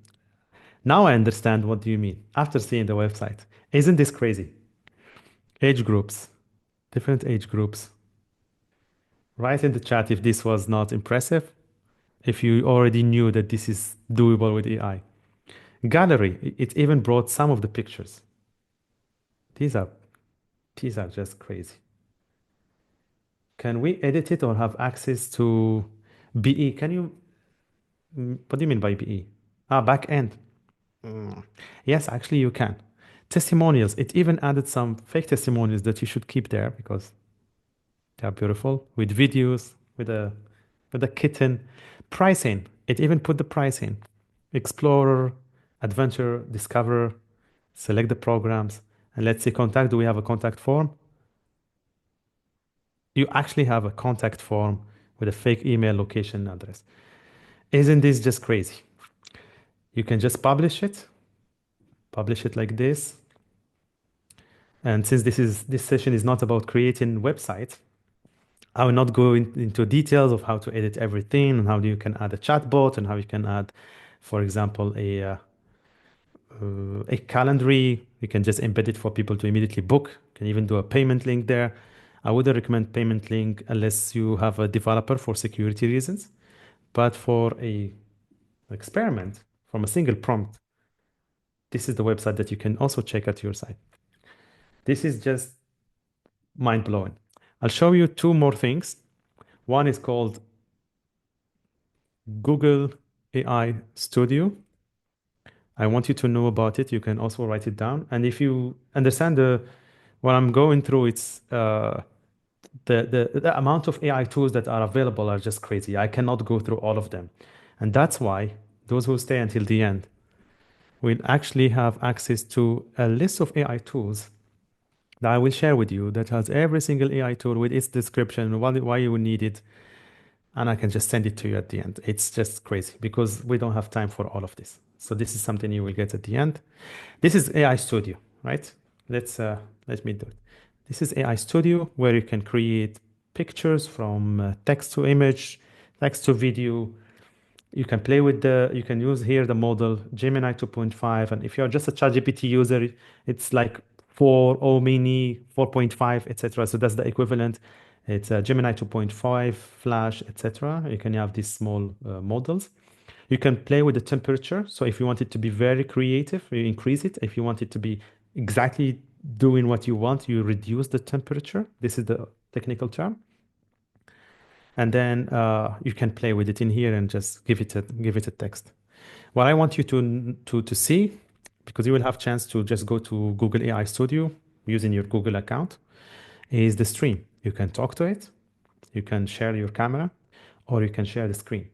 Now I understand what do you mean after seeing the website. Isn't this crazy? Age groups, different age groups. Write in the chat if this was not impressive, if you already knew that this is doable with AI. Gallery, it even brought some of the pictures. These are just crazy. Can we edit it or have access to BE? Can you, what do you mean by BE? Back end. Yes, actually you can. Testimonials, it even added some fake testimonials that you should keep there because they are beautiful, with videos, with a kitten. Pricing, it even put the pricing. Explorer, Adventure, Discover, select the programs, and let's say contact. Do we have a contact form? You actually have a contact form with a fake email, location, address. Isn't this just crazy? You can just publish it like this. And since this session is not about creating websites, I will not go into details of how to edit everything and how you can add a chatbot and how you can add, for example, a calendary. You can just embed it for people to immediately book. You can even do a payment link there. I wouldn't recommend payment link unless you have a developer for security reasons. But for a experiment from a single prompt, this is the website that you can also check at your site. This is just mind-blowing. I'll show you two more things. One is called Google AI Studio. I want you to know about it. You can also write it down. And if you understand what I'm going through, it's the amount of AI tools that are available are just crazy. I cannot go through all of them. And that's why those who stay until the end will actually have access to a list of AI tools that I will share with you that has every single AI tool with its description, why you will need it, and I can just send it to you at the end. It's just crazy because we don't have time for all of this. So this is something you will get at the end. This is AI Studio, right? Let me do it. This is AI Studio where you can create pictures from text to image, text to video. You can play with you can use here the model Gemini 2.5. And if you're just a ChatGPT user, it's like 4 or mini 4.5, etc. So that's the equivalent. It's Gemini 2.5, Flash, etc. You can have these small models. You can play with the temperature. So if you want it to be very creative, you increase it. If you want it to be exactly doing what you want, you reduce the temperature. This is the technical term. And then you can play with it in here and just give it a text. What I want you to see, because you will have chance to just go to Google AI Studio using your Google account, is the stream. You can talk to it, you can share your camera, or you can share the screen.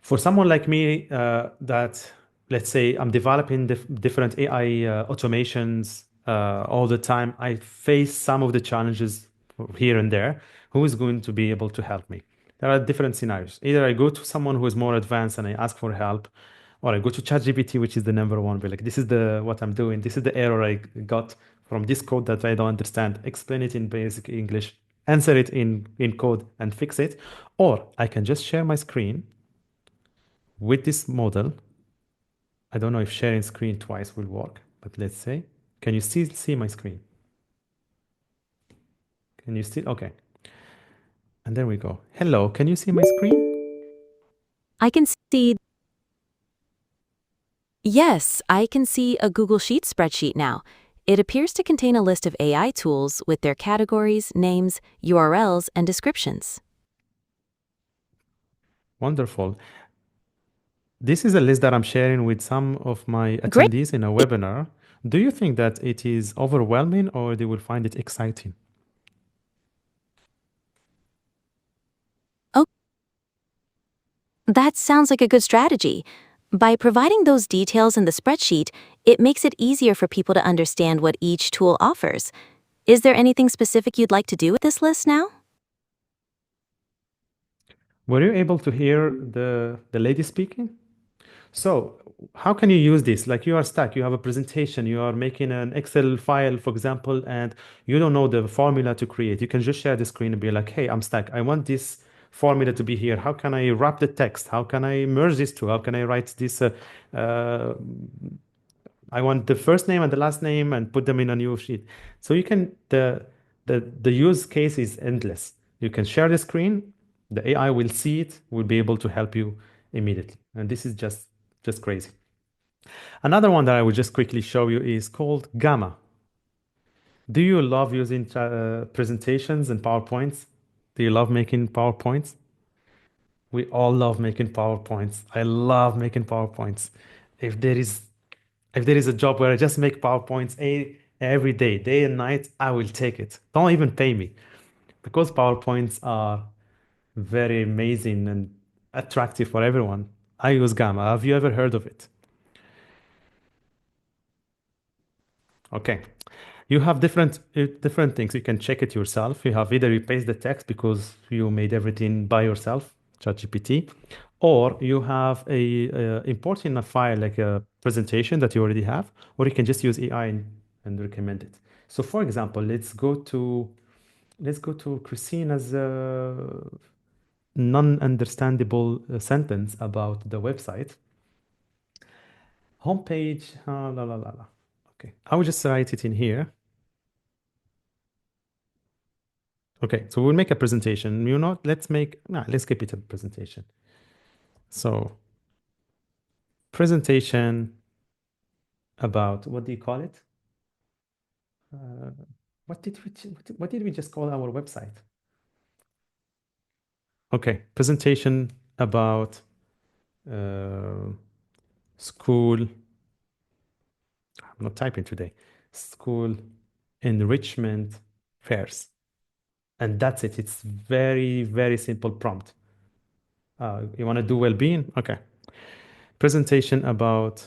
For someone like me, that let's say I'm developing different AI automations all the time, I face some of the challenges here and there. Who is going to be able to help me? There are different scenarios. Either I go to someone who is more advanced and I ask for help, or I go to ChatGPT, which is the number one. Be like, this is what I'm doing. This is the error I got from this code that I don't understand. Explain it in basic English, answer it in code, and fix it. Or I can just share my screen with this model. I don't know if sharing screen twice will work, but let's say, can you still see my screen? Can you still? Okay. And there we go. Hello, can you see my screen? I can see. Yes, I can see a Google Sheets spreadsheet now. It appears to contain a list of AI tools with their categories, names, URLs, and descriptions. Wonderful. This is a list that I'm sharing with some of my attendees in a webinar. Do you think that it is overwhelming or they will find it exciting? Oh, that sounds like a good strategy. By providing those details in the spreadsheet, it makes it easier for people to understand what each tool offers. Is there anything specific you'd like to do with this list now? Were you able to hear the lady speaking? So how can you use this? Like you are stuck, you have a presentation, you are making an Excel file, for example, and you don't know the formula to create. You can just share the screen and be like, hey, I'm stuck. I want this formula to be here. How can I wrap the text? How can I merge these two? How can I write this? I want the first name and the last name and put them in a new sheet. So you can, the use case is endless. You can share the screen, the AI will see it, will be able to help you immediately. And this is just crazy. Another one that I will just quickly show you is called Gamma. Do you love using presentations and PowerPoints? Do you love making PowerPoints? We all love making PowerPoints. I love making PowerPoints. If there is a job where I just make PowerPoints every day and night, I will take it. Don't even pay me, because PowerPoints are very amazing and attractive for everyone. I use Gamma. Have you ever heard of it? Okay. You have different things. You can check it yourself. You have either you paste the text because you made everything by yourself, ChatGPT, or you have importing a file like a presentation that you already have, or you can just use AI and recommend it. So for example, let's go to Christina's non-understandable sentence about the website. Homepage, la la la la. Okay, I will just write it in here. Okay, so we'll make a presentation. Let's keep it a presentation. So, presentation about, what do you call it? What did we just call our website? Okay, presentation about school. I'm not typing today. School enrichment fairs. And that's it. It's very, very simple prompt. You want to do well-being? Okay. Presentation about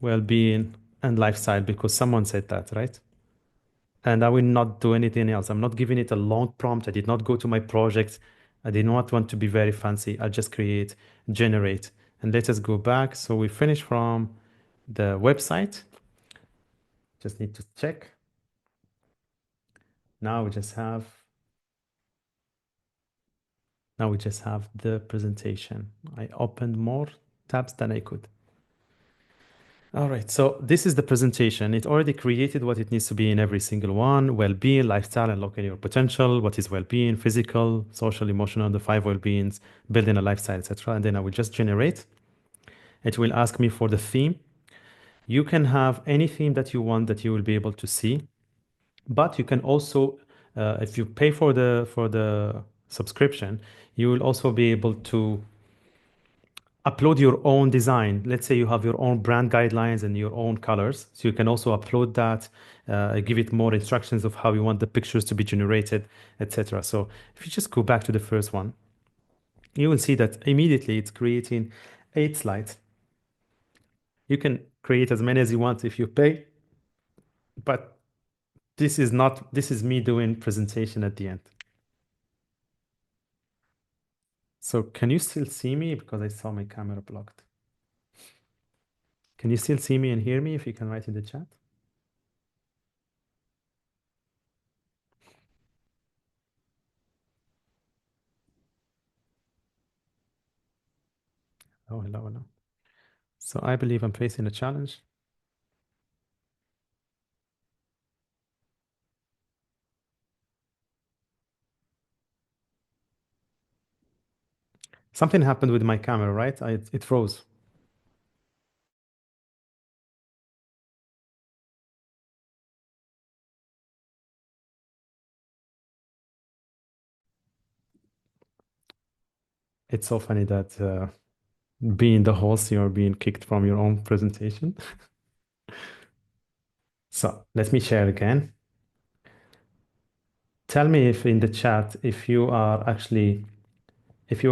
well-being and lifestyle, because someone said that, right? And I will not do anything else. I'm not giving it a long prompt. I did not go to my project. I did not want to be very fancy. I'll just create, generate. And let us go back. So we finish from the website. Just need to check. Now we just have the presentation. I opened more tabs than I could. All right, so this is the presentation. It already created what it needs to be in every single one: well-being, lifestyle, unlocking your potential. What is well-being? Physical, social, emotional, the 5 well-beings, building a lifestyle, etc. And then I will just generate. It will ask me for the theme. You can have any theme that you want that you will be able to see, but you can also, if you pay for the subscription, you will also be able to upload your own design. Let's say you have your own brand guidelines and your own colors. So you can also upload that, give it more instructions of how you want the pictures to be generated, etc. So if you just go back to the first one, you will see that immediately it's creating 8 slides. You can create as many as you want if you pay, but this is me doing presentation at the end. So can you still see me? Because I saw my camera blocked. Can you still see me and hear me? If you can write in the chat. Oh, hello, hello. So I believe I'm facing a challenge. Something happened with my camera, right? It froze. It's so funny that being the host, you're being kicked from your own presentation. So let me share again. Tell me if in the chat if you were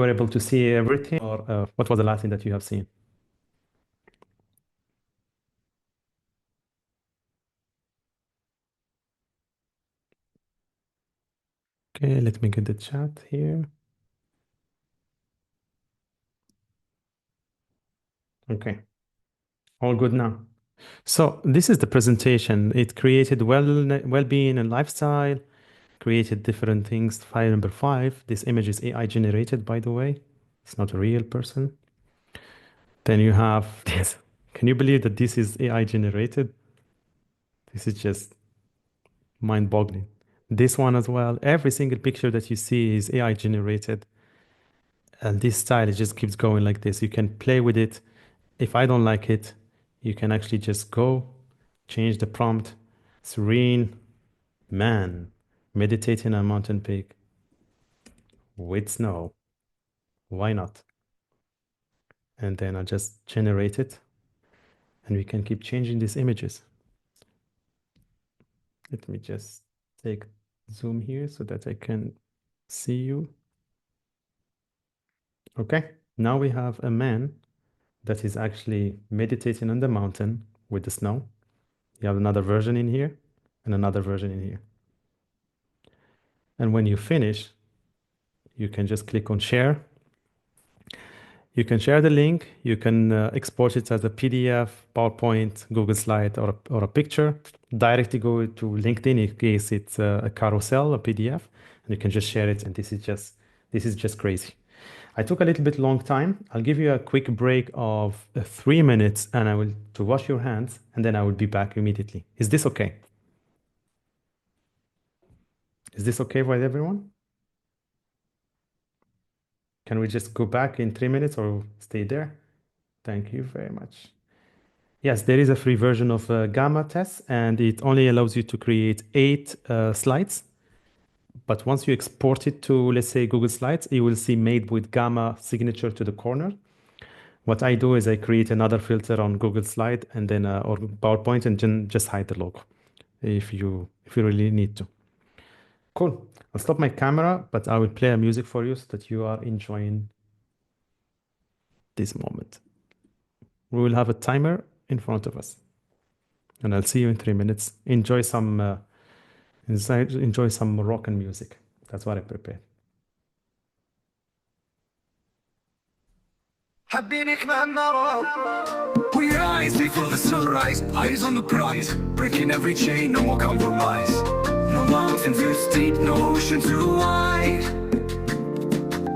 able to see everything, or what was the last thing that you have seen? Okay, let me get the chat here. Okay, all good now. So this is the presentation. It created well-being and lifestyle, created different things. File number 5. This image is AI generated, by the way. It's not a real person. Then you have this. Can you believe that this is AI generated? This is just mind-boggling. This one as well. Every single picture that you see is AI generated. And this style, it just keeps going like this. You can play with it. If I don't like it, you can actually just go, change the prompt. Serene man meditating on a mountain peak with snow. Why not? And then I just generate it. And we can keep changing these images. Let me just take zoom here so that I can see you. Okay, now we have a man that is actually meditating on the mountain with the snow. You have another version in here and another version in here. And when you finish, you can just click on share. You can share the link. You can export it as a PDF, PowerPoint, Google Slide, or a picture. Directly go to LinkedIn in case it's a carousel, a PDF, and you can just share it. And this is just crazy. I took a little bit long time. I'll give you a quick break of 3 minutes, and I will to wash your hands, and then I will be back immediately. Is this okay? Is this okay with everyone? Can we just go back in 3 minutes or stay there? Thank you very much. Yes, there is a free version of Gamma test, and it only allows you to create 8 slides. But once you export it to, let's say, Google Slides, you will see made with Gamma signature to the corner. What I do is I create another filter on Google Slide and then or PowerPoint and then just hide the logo if you really need to. Cool. I'll stop my camera, but I will play a music for you so that you are enjoying this moment. We will have a timer in front of us, and I'll see you in 3 minutes. Enjoy some Moroccan music. That's what I prepared. We rise before the sunrise, eyes on the prize, breaking every chain, no more compromise. No mountain too steep, no ocean too wide.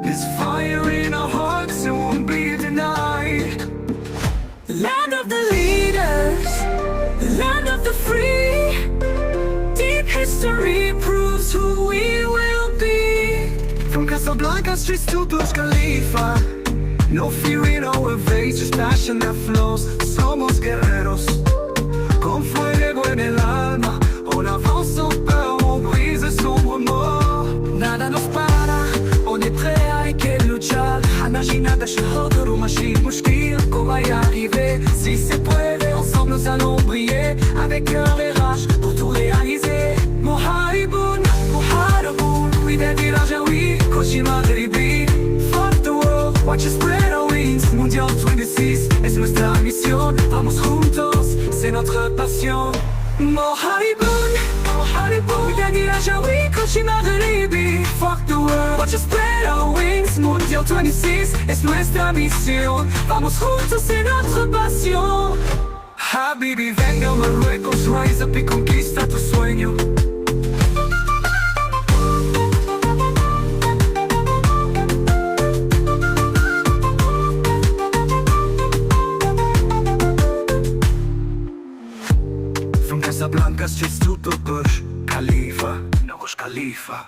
There's fire in our hearts and won't be denied. The land of the leaders, the land of the free. Deep history proves who we will be. From Casablanca streets to Burj Khalifa. No fear in our veins, just passion that flows. Somos guerreros, con fuego en el alma. On avance sans peur, on brise son remords. Nada nos para, on est prêt à luchar. Imagina تشهد وماشي مشكل qu'on va y arriver. Si c'est prêt, ensemble nous allons briller. Avec cœur et rage pour tout réaliser. محاربون محاربون ودادي رجاوي كل شي مغربي. Fuck the world, watch us spread our wings. Mondial 26, es nuestra misión. Vamos juntos, c'est notre passion. محاربون محاربون ودادي رجاوي كل شي مغربي. Fuck the world, watch us spread our wings. Mondial 26, es nuestra misión. Vamos juntos, c'est notre passion. Habibi, venga a Marruecos, rise up y conquista tu sueño. From Casablanca streets to the Burj Khalifa, no Burj Khalifa.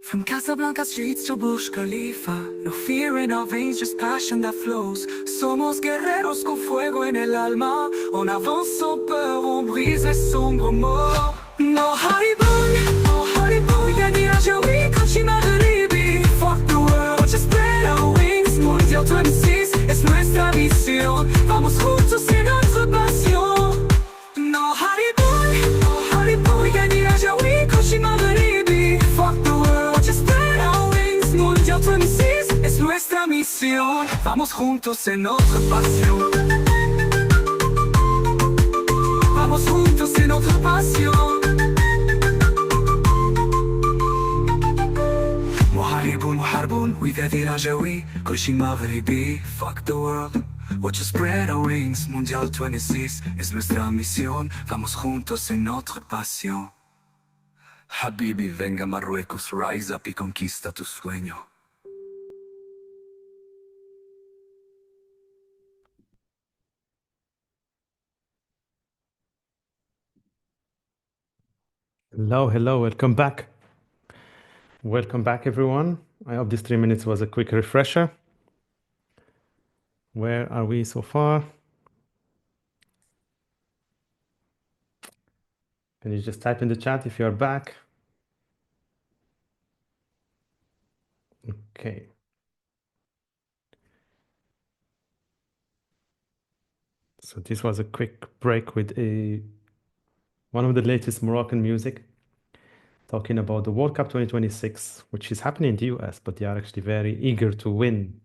From Casablanca streets to Burj Khalifa. No fear in our veins, just passion that flows. Somos guerreros con fuego en el alma. On avance sans peur, on brise les sombres morts. No haribun, no haribun. ودادي رجاوي كل شي مغربي. Fuck the world, watch us spread our wings. Mondial 26, es nuestra misión. Vamos juntos, c'est notre passion. No haribun, no haribun. ودادي رجاوي كل شي مغربي. Fuck the world, watch us spread our wings. Mondial 26, es nuestra misión. Vamos juntos, c'est notre passion. Vamos juntos, c'est notre passion. محاربون محاربون ودادي رجاوي كل شي مغربي. Fuck the world, watch us spread our wings. Mondial 26 es nuestra misión. Vamos juntos, c'est notre passion. Habibi, venga a Marruecos, rise up y conquista tu sueño. Hello, welcome back. Welcome back, everyone. I hope this 3 minutes was a quick refresher. Where are we so far? Can you just type in the chat if you're back? Okay. So this was a quick break with one of the latest Moroccan music, talking about the World Cup 2026, which is happening in the US, but they are actually very eager to win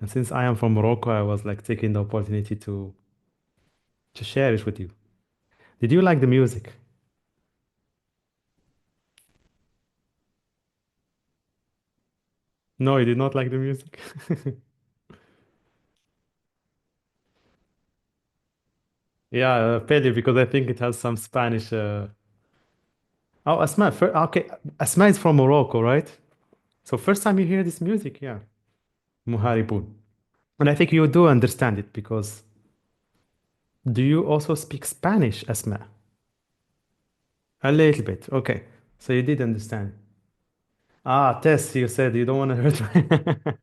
And since I am from Morocco, I was like taking the opportunity to share it with you. Did you like the music? No, you did not like the music. Yeah, Pele, because I think it has some Spanish. Oh, Asma. Okay, Asma is from Morocco, right? So first time you hear this music, yeah. Muharibun. And I think you do understand it because do you also speak Spanish, Asma? A little bit. Okay. So you did understand. Ah, Tess, you said you don't want to hurt my...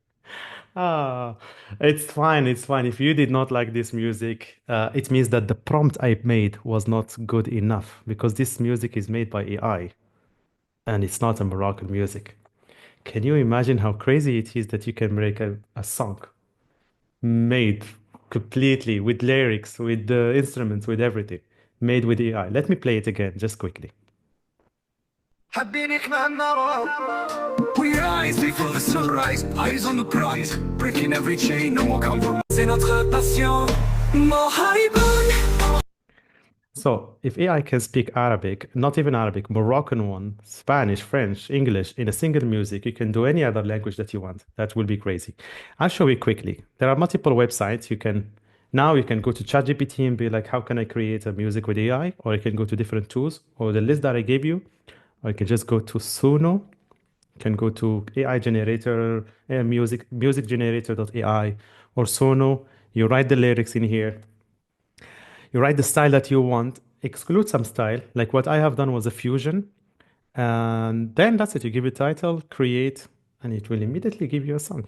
Ah, it's fine. It's fine. If you did not like this music, it means that the prompt I made was not good enough because this music is made by AI and it's not a Moroccan music. Can you imagine how crazy it is that you can make a song made completely with lyrics, with the instruments, with everything, made with AI? Let me play it again, just quickly. حابينك مع النار. We rise before the sunrise, eyes on the prize, breaking every chain, no more compromise. C'est notre passion, محاربون. So, if AI can speak Arabic, not even Arabic, Moroccan one, Spanish, French, English in a single music, you can do any other language that you want. That will be crazy. I'll show you quickly. There are multiple websites. Now you can go to ChatGPT and be like, how can I create a music with AI? Or you can go to different tools or the list that I gave you, or you can just go to Suno. You can go to AI generator, music generator.ai or Sono. You write the lyrics in here. You write the style that you want, exclude some style. Like what I have done was a fusion. And then that's it. You give it title, create, and it will immediately give you a song.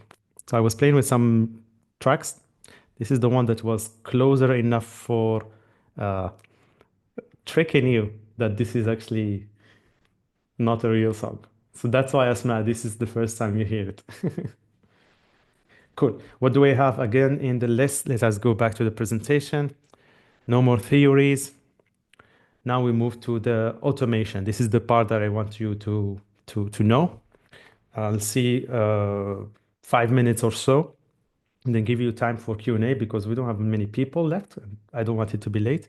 So I was playing with some tracks. This is the one that was closer enough for uh, tricking you that this is actually not a real song. So that's why, Asma, this is the first time you hear it. Cool. What do we have again in the list? Let us go back to the presentation. No more theories. Now we move to the automation. This is the part that I want you to know. I'll see 5 minutes or so, and then give you time for Q&A because we don't have many people left. I don't want it to be late.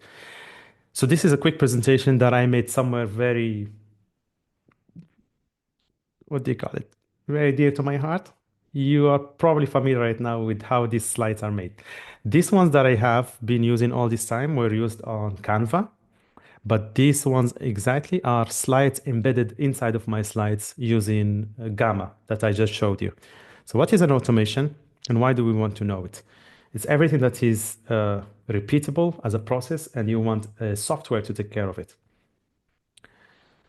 So this is a quick presentation that I made somewhere very, what do you call it? Very dear to my heart. You are probably familiar right now with how these slides are made. These ones that I have been using all this time were used on Canva. But these ones exactly are slides embedded inside of my slides using Gamma that I just showed you. So what is an automation and why do we want to know it? It's everything that is repeatable as a process and you want a software to take care of it.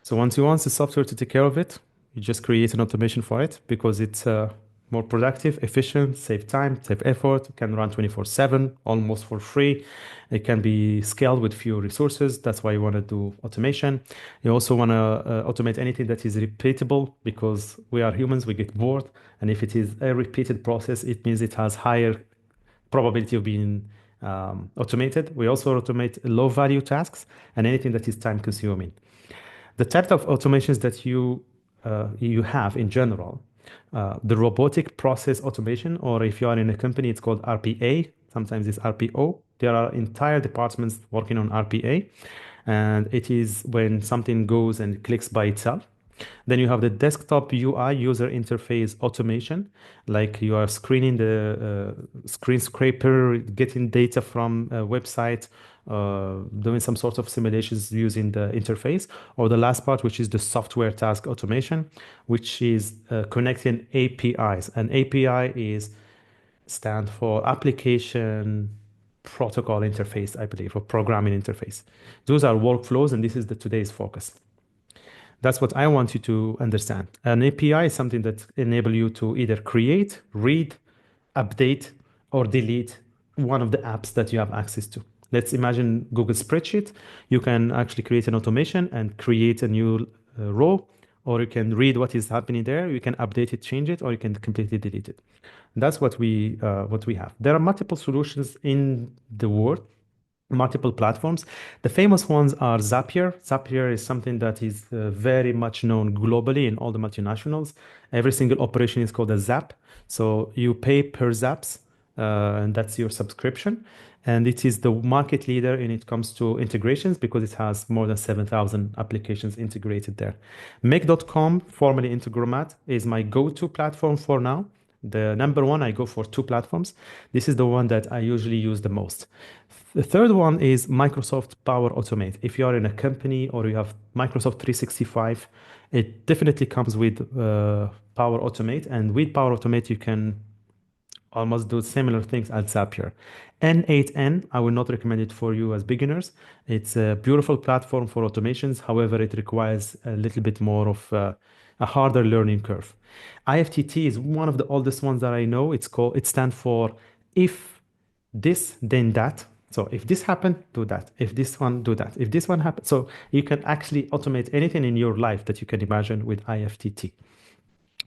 So once you want the software to take care of it, you just create an automation for it because it's more productive, efficient, save time, save effort, can run 24/7, almost for free. It can be scaled with few resources. That's why you want to do automation. You also want to automate anything that is repeatable because we are humans, we get bored. And if it is a repeated process, it means it has higher probability of being automated. We also automate low value tasks and anything that is time consuming. The type of automations that you have in general, the robotic process automation, or if you are in a company, it's called RPA. Sometimes it's RPO. There are entire departments working on RPA, and it is when something goes and clicks by itself. Then you have the desktop UI, user interface automation, like you are screening the screen scraper, getting data from a website, doing some sort of simulations using the interface, or the last part, which is the software task automation, which is connecting APIs. An API stand for application protocol interface, I believe, or programming interface. Those are workflows, and this is today's focus. That's what I want you to understand. An API is something that enable you to either create, read, update, or delete one of the apps that you have access to. Let's imagine Google Spreadsheet. You can actually create an automation and create a new row, or you can read what is happening there. You can update it, change it, or you can completely delete it. That's what we have. There are multiple solutions in the world, multiple platforms. The famous ones are Zapier. Zapier is something that is very much known globally in all the multinationals. Every single operation is called a Zap. So you pay per Zaps. and that's your subscription. And it is the market leader when it comes to integrations because it has more than 7,000 applications integrated there. Make.com, formerly Integromat, is my go-to platform for now. The number one, I go for two platforms. This is the one that I usually use the most. The third one is Microsoft Power Automate. If you are in a company or you have Microsoft 365, it definitely comes with Power Automate. And with Power Automate, you can almost do similar things as Zapier. N8N, I will not recommend it for you as beginners. It's a beautiful platform for automations. However, it requires a little bit more of a harder learning curve. IFTT is one of the oldest ones that I know. It stands for if this, then that. So if this happened, do that. If this one, do that. If this one happened. So you can actually automate anything in your life that you can imagine with IFTT.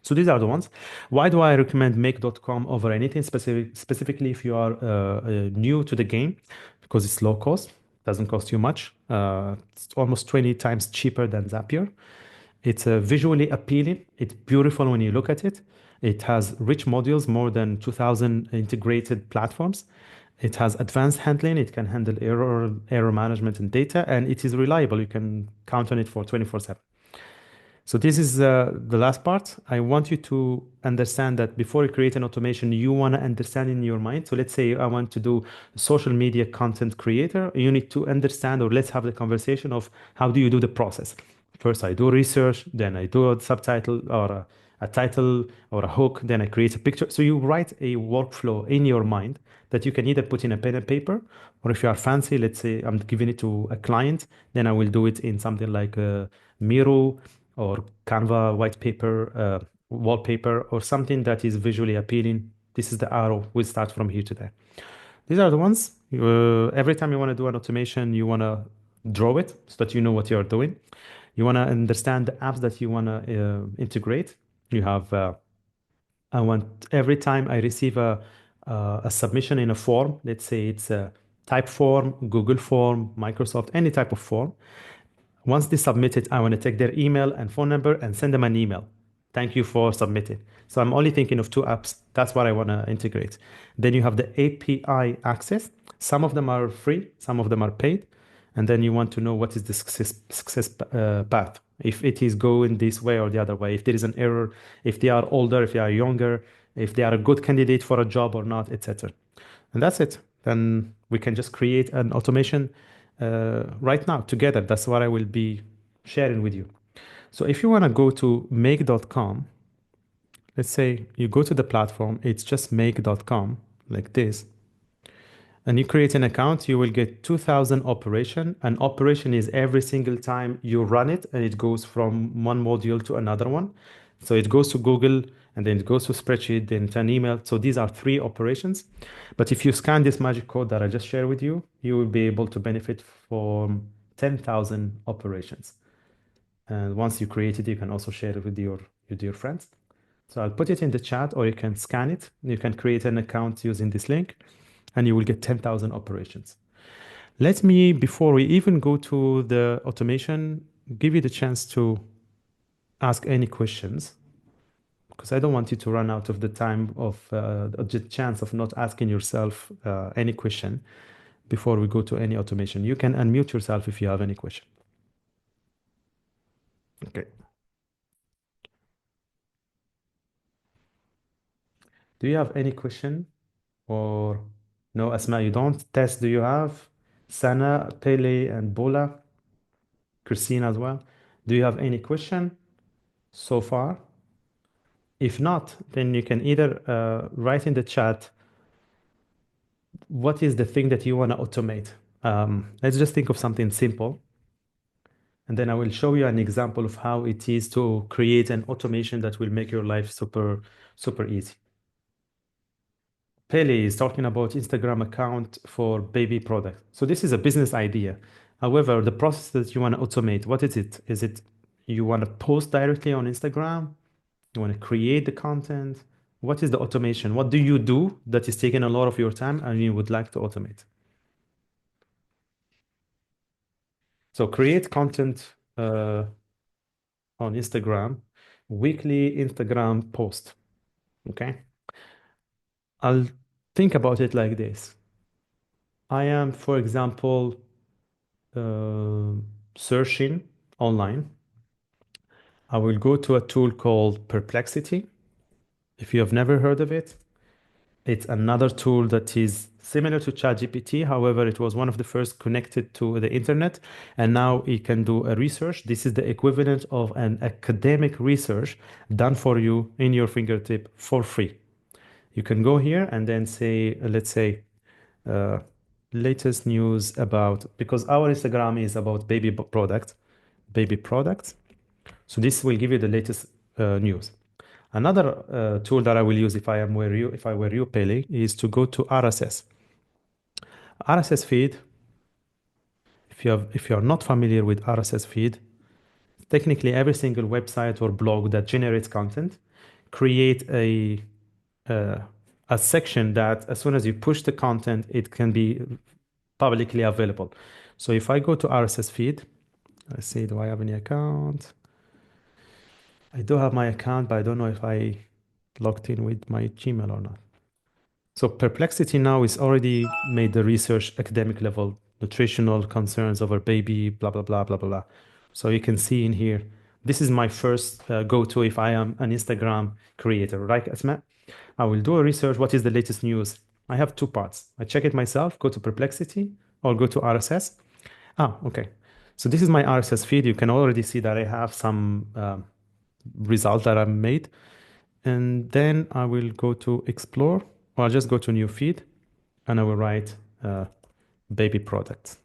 So these are the ones. Why do I recommend make.com over anything specifically if you are new to the game? Because it's low cost, doesn't cost you much. It's almost 20 times cheaper than Zapier. It's visually appealing. It's beautiful when you look at it. It has rich modules, more than 2,000 integrated platforms. It has advanced handling. It can handle error management and data, and it is reliable. You can count on it for 24/7. So this is the last part. I want you to understand that before you create an automation, you want to understand in your mind. So let's say I want to do social media content creator. You need to understand, or let's have the conversation of how do you do the process. First, I do research, then I do a subtitle or a title or a hook, then I create a picture. So you write a workflow in your mind that you can either put in a pen and paper, or if you are fancy, let's say I'm giving it to a client, then I will do it in something like Miro or Canva white paper, wallpaper, or something that is visually appealing. This is the arrow. We'll start from here to there. These are the ones. Every time you want to do an automation, you want to draw it so that you know what you're doing. You want to understand the apps that you want to integrate. You have, I want every time I receive a submission in a form, let's say it's a type form, Google form, Microsoft, any type of form. Once they submit it, I want to take their email and phone number and send them an email. Thank you for submitting. So I'm only thinking of two apps. That's what I want to integrate. Then you have the API access. Some of them are free, some of them are paid. And then you want to know what is the success path. If it is going this way or the other way, if there is an error, if they are older, if they are younger, if they are a good candidate for a job or not, etc. And that's it. Then we can just create an automation right now together. That's what I will be sharing with you. So if you want to go to make.com, let's say you go to the platform, it's just make.com like this. And you create an account, you will get 2,000 operation. An operation is every single time you run it, and it goes from one module to another one. So it goes to Google, and then it goes to spreadsheet, then to an email. So these are 3 operations. But if you scan this magic code that I just shared with you, you will be able to benefit from 10,000 operations. And once you create it, you can also share it with your friends. So I'll put it in the chat, or you can scan it. You can create an account using this link, and you will get 10,000 operations. Let me, before we even go to the automation, give you the chance to ask any questions, because I don't want you to run out of the time of the chance of not asking yourself any question before we go to any automation. You can unmute yourself if you have any question. Okay. Do you have any question? Or no, Asma, you don't? Tess, do you have? Sana, Pele, and Bola? Christine as well. Do you have any question so far? If not, then you can either write in the chat what is the thing that you want to automate. Let's just think of something simple. And then I will show you an example of how it is to create an automation that will make your life super, super easy. Pele is talking about Instagram account for baby product. So this is a business idea. However, the process that you want to automate, what is it? Is it you want to post directly on Instagram? You want to create the content? What is the automation? What do you do that is taking a lot of your time and you would like to automate? So create content on Instagram, weekly Instagram post. Okay. Think about it like this. I am, for example, uh, searching online. I will go to a tool called Perplexity. If you have never heard of it, it's another tool that is similar to ChatGPT. However, it was one of the first connected to the internet, and now it can do a research. This is the equivalent of an academic research done for you in your fingertip for free. You can go here and then say, let's say, uh, latest news about, because our Instagram is about baby products. So this will give you the latest news. Another tool that I will use if I were you, Pele, is to go to RSS. RSS feed. If you are not familiar with RSS feed, technically every single website or blog that generates content create uh, a section that as soon as you push the content, it can be publicly available. So if I go to RSS feed, let's see, do I have any account? I do have my account, but I don't know if I logged in with my Gmail or not. So Perplexity now is already made the research academic level, nutritional concerns over baby, blah, blah, blah, blah, blah, blah. So you can see in here, this is my first go-to if I am an Instagram creator, right, Asma? I will do a research. What is the latest news? I have two parts. I check it myself, go to Perplexity, or go to RSS. Okay. So this is my RSS feed. You can already see that I have some results that I've made. And then I will go to explore, or I'll just go to new feed, and I will write baby products.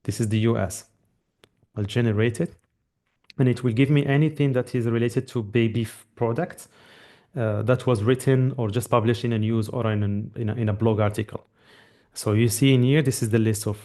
This is the US. I'll generate it, and it will give me anything that is related to baby products that was written or just published in a news or in a blog article. So you see in here, this is the list of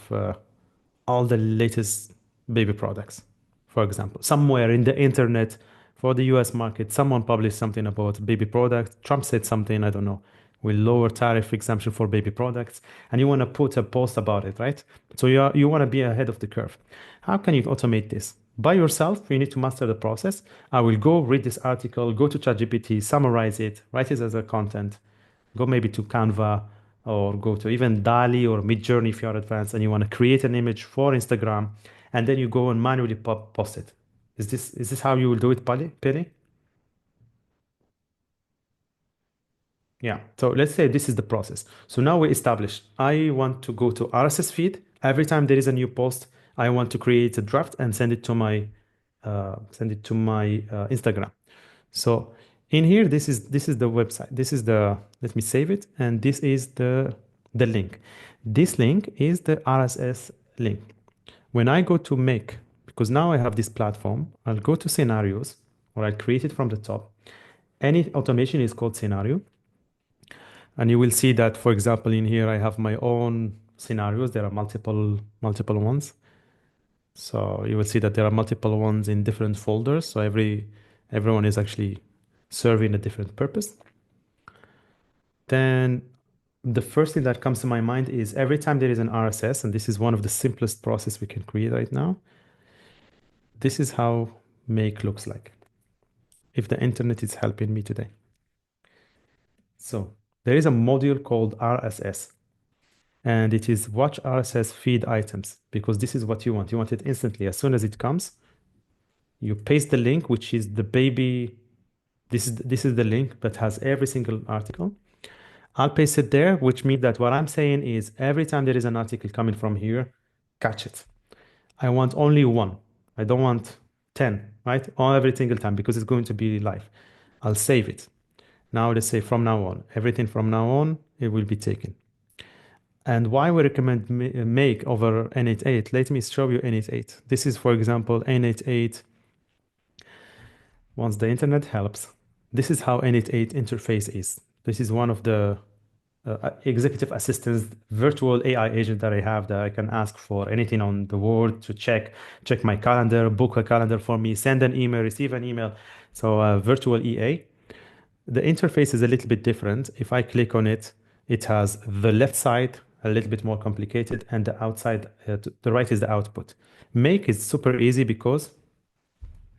all the latest baby products. For example, somewhere in the internet for the US market, someone published something about baby products. Trump said something, I don't know, will lower tariff exemption for baby products, and you want to put a post about it, right? So you want to be ahead of the curve. How can you automate this? By yourself, you need to master the process. I will go read this article, go to ChatGPT, summarize it, write it as a content, go maybe to Canva or go to even DALI or Midjourney if you're advanced and you want to create an image for Instagram, and then you go and manually post it. Is this how you will do it, Penny? Yeah. So let's say this is the process. So now we established, I want to go to RSS feed. Every time there is a new post, I want to create a draft and send it to my Instagram. So in here, this is the website. This is the, let me save it. And this is the link. This link is the RSS link. When I go to make, because now I have this platform, I'll go to scenarios, or I'll create it from the top. Any automation is called scenario. And you will see that, for example, in here, I have my own scenarios. There are multiple ones. So you will see that there are multiple ones in different folders. So everyone is actually serving a different purpose. Then the first thing that comes to my mind is every time there is an RSS, and this is one of the simplest process we can create right now, this is how make looks like, if the internet is helping me today. So there is a module called RSS, and it is watch RSS feed items, because this is what you want. You want it instantly. As soon as it comes, you paste the link, which is the baby. This is the link that has every single article. I'll paste it there, which means that what I'm saying is every time there is an article coming from here, catch it. I want only one. I don't want 10, right? Every single time, because it's going to be live. I'll save it. Now let's say from now on, everything from now on, it will be taken. And why we recommend make over N88? Let me show you N88. This is, for example, N88. Once the internet helps, this is how N88 interface is. This is one of the executive assistants, virtual AI agent that I have, that I can ask for anything on the world to check my calendar, book a calendar for me, send an email, receive an email. So virtual EA. The interface is a little bit different. If I click on it, it has the left side a little bit more complicated, and the outside, the right is the output. Make is super easy because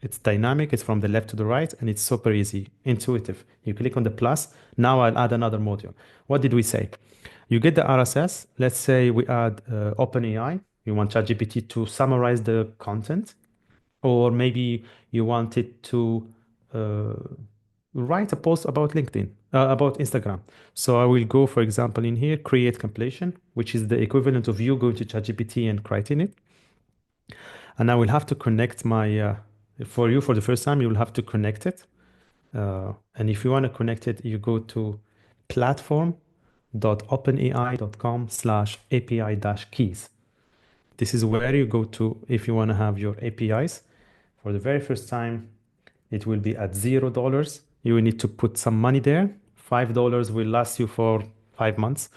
It's dynamic, it's from the left to the right, and it's super easy, intuitive. You click on the plus. Now I'll add another module. What did we say? You get the RSS. Let's say we add OpenAI. You want ChatGPT to summarize the content, or maybe you want it to uh, write a post about LinkedIn, about Instagram. So I will go, for example, in here, create completion, which is the equivalent of you going to ChatGPT and creating it. And I will have to connect my, for you, for the first time, you will have to connect it. And if you want to connect it, you go to platform.openai.com/API-keys. This is where you go to if you want to have your APIs. For the very first time, it will be at $0. You will need to put some money there. $5 will last you for 5 months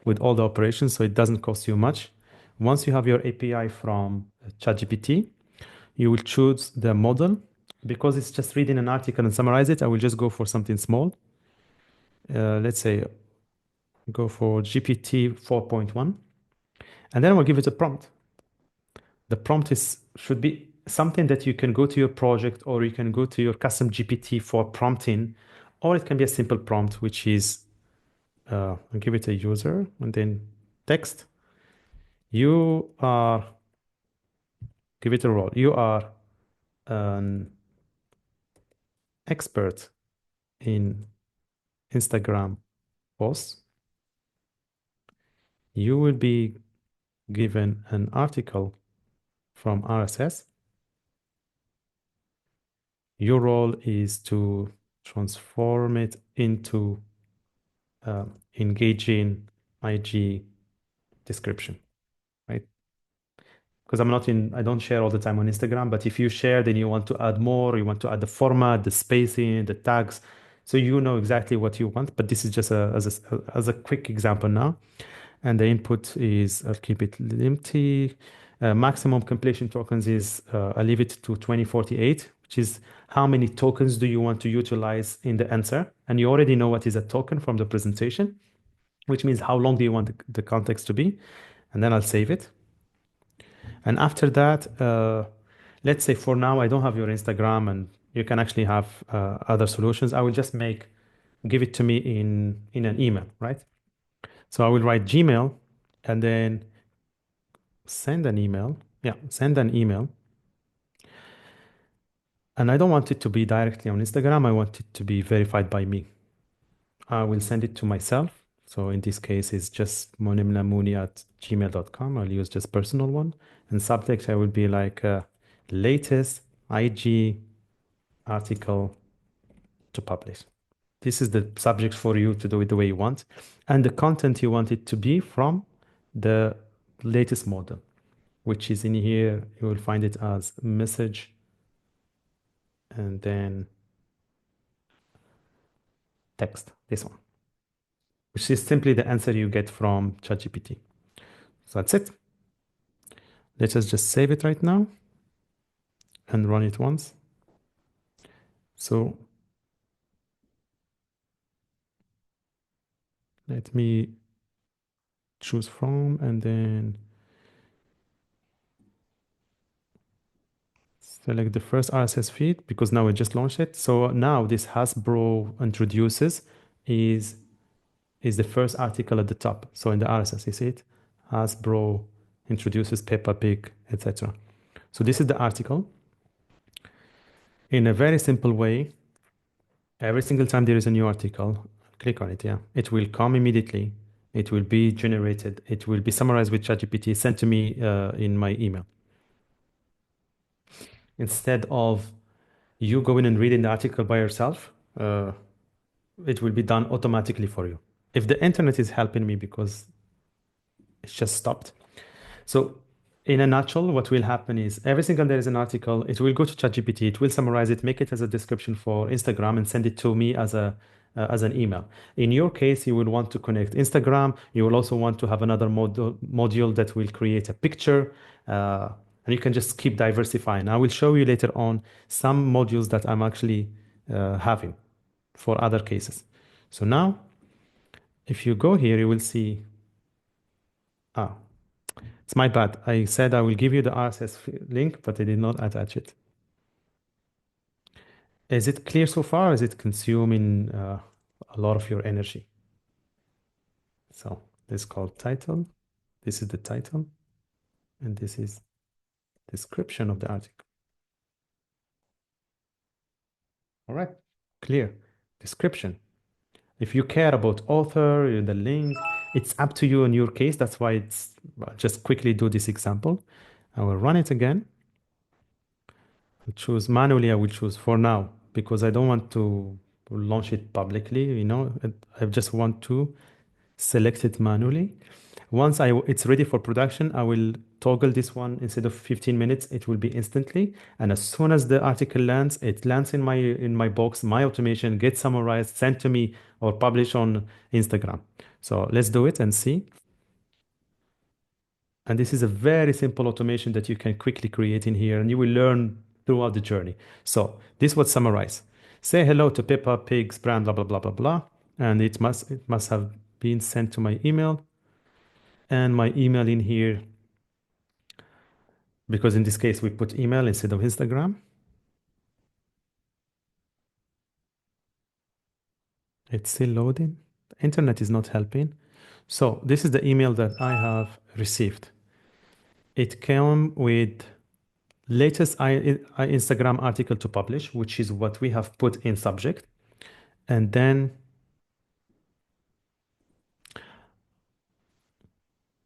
with all the operations, so it doesn't cost you much. Once you have your API from ChatGPT, you will choose the model. Because it's just reading an article and summarize it, I will just go for something small. Let's say go for GPT 4.1, and then I will give it a prompt. The prompt should be something that you can go to your project, or you can go to your custom GPT for prompting, or it can be a simple prompt, which is I'll give it a user and then text. You are, give it a role. You are an expert in Instagram posts. You will be given an article from RSS. Your role is to transform it into engaging IG description, right? Because I don't share all the time on Instagram, but if you share, then you want to add more, you want to add the format, the spacing, the tags. So you know exactly what you want, but this is just as a quick example now. And the input is, I'll keep it empty. Maximum completion tokens is, I'll leave it to 2048, which is how many tokens do you want to utilize in the answer? And you already know what is a token from the presentation, which means how long do you want the context to be? And then I'll save it. And after that, let's say for now, I don't have your Instagram and you can actually have other solutions. I will just give it to me in an email, right? So I will write Gmail and then send an email. Yeah, send an email. And I don't want it to be directly on Instagram. I want it to be verified by me. I will send it to myself. So in this case, it's just Mounaim Lamouni at gmail.com. I'll use just personal one. And subject, I will be like latest IG article to publish. This is the subject for you to do it the way you want. And the content you want it to be from the latest model, which is in here. You will find it as message and then text, this one, which is simply the answer you get from ChatGPT. So that's it. Let us just save it right now and run it once. So let me choose from and then select the first RSS feed because now we just launched it. So now this Hasbro introduces is the first article at the top. So in the RSS, you see it? Hasbro introduces Peppa Pig, etc. So this is the article. In a very simple way, every single time there is a new article, click on it, yeah. It will come immediately. It will be generated. It will be summarized with ChatGPT, sent to me in my email. Instead of you going and reading the article by yourself, it will be done automatically for you. If the internet is helping me because it's just stopped. So in a nutshell, what will happen is every single there is an article, it will go to ChatGPT, it will summarize it, make it as a description for Instagram and send it to me as an email. In your case, you will want to connect Instagram. You will also want to have another module that will create a picture, and you can just keep diversifying. I will show you later on some modules that I'm actually having for other cases. So now, if you go here, you will see, it's my bad. I said I will give you the RSS link, but I did not attach it. Is it clear so far? Is it consuming a lot of your energy? So this is called title. This is the title. And this is description of the article. All right, clear. Description. If you care about author, the link, it's up to you in your case. That's why it's just quickly do this example. I will run it again. I'll choose manually. I will choose for now because I don't want to launch it publicly. You know, I just want to select it manually. Once it's ready for production, I will toggle this one. Instead of 15 minutes, it will be instantly. And as soon as the article lands, it lands in my box, my automation gets summarized, sent to me, or published on Instagram. So let's do it and see. And this is a very simple automation that you can quickly create in here, and you will learn throughout the journey. So this would summarize. Say hello to Peppa Pig's brand, blah, blah, blah, blah, blah. And it must have been sent to my email. And my email in here, because in this case, we put email instead of Instagram. It's still loading. The internet is not helping. So this is the email that I have received. It came with latest Instagram article to publish, which is what we have put in subject. And then,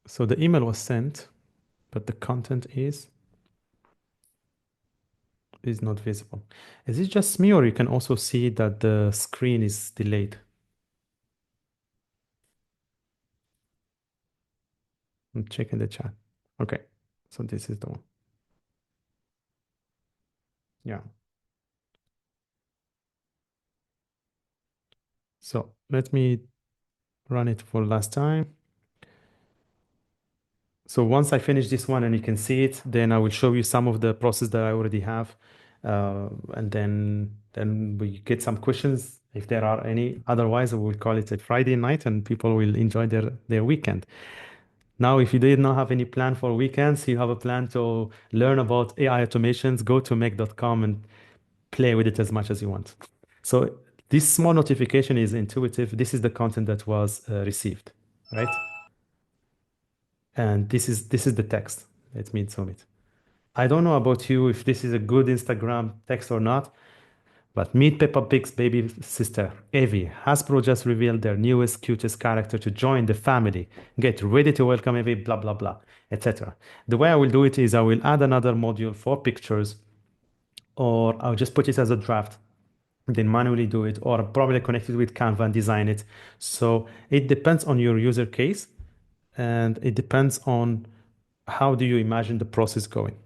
so the email was sent, but the content is not visible. Is it just me, or you can also see that the screen is delayed? I'm checking the chat. Okay, so this is the one. Yeah. So let me run it for last time. So once I finish this one and you can see it, then I will show you some of the process that I already have. And then we get some questions if there are any. Otherwise, we will call it a Friday night and people will enjoy their weekend. Now, if you did not have any plan for weekends, you have a plan to learn about AI automations, go to make.com and play with it as much as you want. So this small notification is intuitive. This is the content that was received, right? And this is the text. Let me zoom it. I don't know about you if this is a good Instagram text or not, but meet Peppa Pig's baby sister, Evie. Hasbro just revealed their newest, cutest character to join the family. Get ready to welcome Evie, blah, blah, blah, etc. The way I will do it is I will add another module for pictures, or I'll just put it as a draft, then manually do it, or probably connect it with Canva and design it. So it depends on your user case, and it depends on how do you imagine the process going.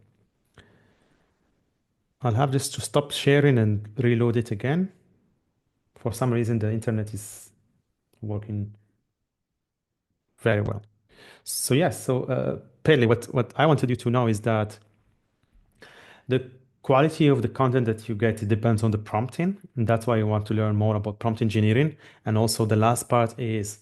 I'll have just to stop sharing and reload it again. For some reason, the internet is working very well. So yes, so Pele, what I wanted you to know is that the quality of the content that you get depends on the prompting, and that's why you want to learn more about prompt engineering. And also the last part is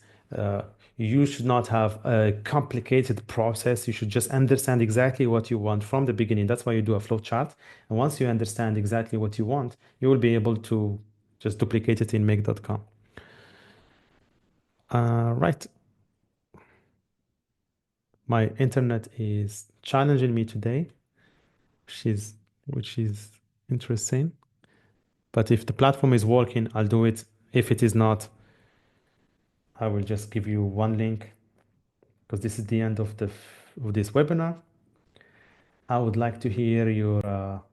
you should not have a complicated process. You should just understand exactly what you want from the beginning. That's why you do a flow chart. And once you understand exactly what you want, you will be able to just duplicate it in make.com. Right. My internet is challenging me today, which is interesting. But if the platform is working, I'll do it. If it is not, I will just give you one link because this is the end of this webinar. I would like to hear your